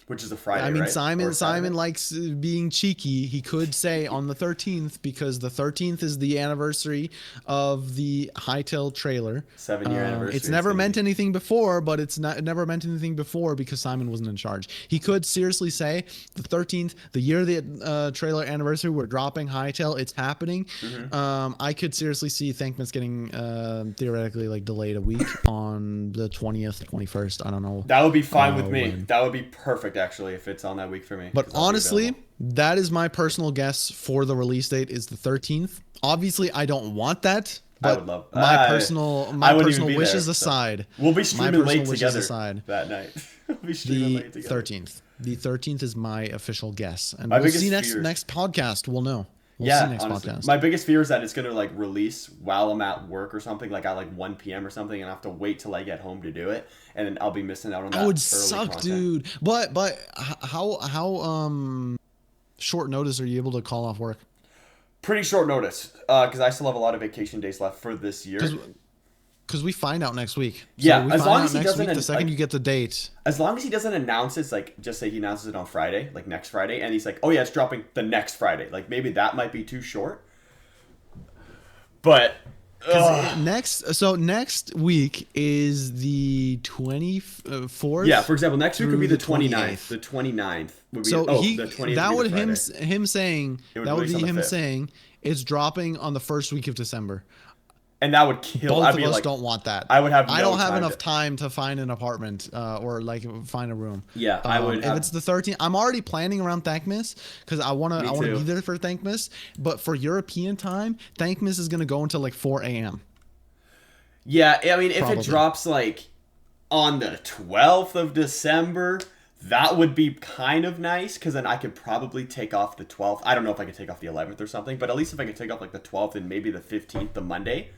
which is a Friday. I mean, right? Simon likes being cheeky. He could say on the 13th because the 13th is the anniversary of the Hytale trailer. 7-year anniversary. It's never meant anything before, but it never meant anything before because Simon wasn't in charge. He could seriously say the 13th, the year of the trailer anniversary, we're dropping Hytale. It's happening. I could seriously see Thankmas getting theoretically like delayed a week on the 20th, 21st. I don't know. That would be fine with me. That would be perfect. Actually, if it's on that week for me. But honestly, that is my personal guess for the release date is the 13th. Obviously, I don't want that. But I would love my personal wishes aside. We'll be streaming late together that night. We'll be streaming late together. 13th. The 13th is my official guess, and we'll see next podcast. We'll know. We'll see next honestly, podcast. my biggest fear is that it's gonna like release while I'm at work or something, like at like 1 p.m. or something, and I have to wait till I get home to do it, and then I'll be missing out on that. That would suck, dude. But how short notice are you able to call off work? Pretty short notice, because I still have a lot of vacation days left for this year. Because we find out next week. Yeah, as long as he doesn't. The second you get the date. As long as he doesn't announce it, like just say he announces it on Friday, like next Friday, and he's like, "Oh yeah, it's dropping the next Friday." Like maybe that might be too short. But next week is the 24th. Yeah, for example, next week would be the 29th. The 29th would be. So the 20th that would him saying that would be him saying it's dropping on the first week of December. And that would kill. Both of us don't want that. I would have. I don't have enough time to find an apartment or like find a room. Yeah, I would. If it's the 13th, I'm already planning around Thankmas because I wanna be there for Thankmas. But for European time, Thankmas is gonna go until like 4 a.m. Yeah, I mean, if it drops like on the 12th of December, that would be kind of nice because then I could probably take off the 12th. I don't know if I could take off the 11th or something, but at least if I could take off like the 12th and maybe the 15th, the Monday.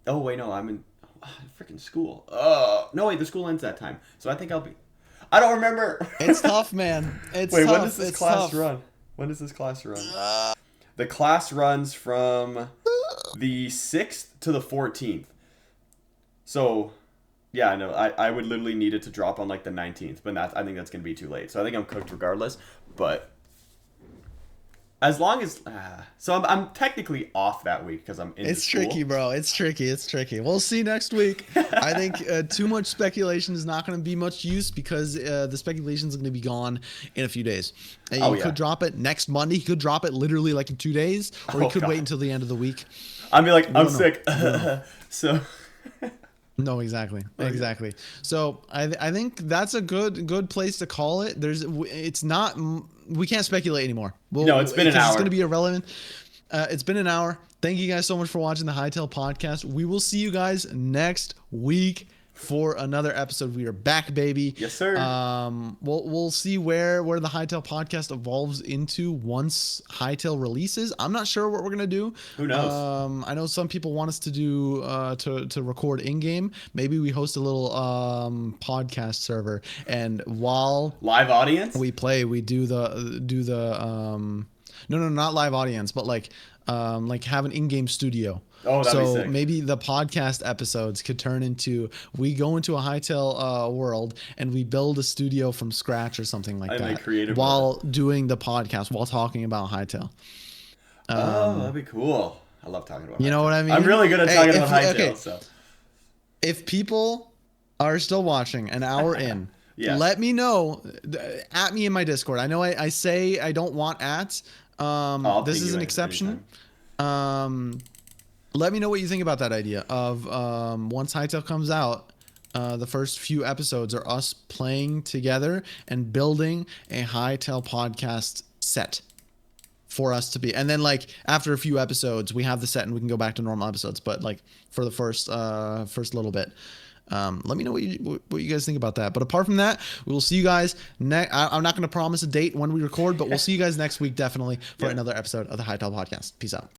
I'm in freaking school. No, wait, the school ends that time. So I think I'll be... I don't remember. It's tough, man. It's wait, tough. When does this class run? When does this class run? The class runs from the 6th to the 14th. So, yeah, no, I would literally need it to drop on like the 19th, but I think that's going to be too late. So I think I'm cooked regardless, but... As long as, so I'm technically off that week because I'm in It's school. Tricky, bro. It's tricky. We'll see next week. I think too much speculation is not going to be much use because the speculation is going to be gone in a few days. He could drop it next Monday. He could drop it literally like in 2 days, or he could wait until the end of the week. I'd be like, I'm sick. So. No, exactly. So I think that's a good place to call it. It's not. We can't speculate anymore. No, it's been an hour. It's going to be irrelevant. It's been an hour. Thank you guys so much for watching the Hytale podcast. We will see you guys next week for another episode. We are back, baby. Yes, sir. We'll see where the Hytale podcast evolves into once Hytale releases. I'm not sure what we're gonna do. Who knows? I know some people want us to do to record in game. Maybe we host a little podcast server, and while live audience we play, we do the no, not live audience, but like have an in-game studio. Oh, that'd be sick. Maybe the podcast episodes could turn into we go into a Hytale world and we build a studio from scratch or something like that while doing the podcast, while talking about Hytale. That'd be cool. I love talking about Hytale. You know what I mean? I'm really good at talking about Hytale. Okay. So. If people are still watching an hour in, let me know. At me in my Discord. I know I say I don't want ads. This is an exception. Let me know what you think about that idea of once Hytale comes out, the first few episodes are us playing together and building a Hytale podcast set for us to be. And then like after a few episodes, we have the set and we can go back to normal episodes. But like for the first little bit, let me know what you guys think about that. But apart from that, we will see you guys I'm not going to promise a date when we record, but we'll see you guys next week definitely for another episode of the Hytale podcast. Peace out.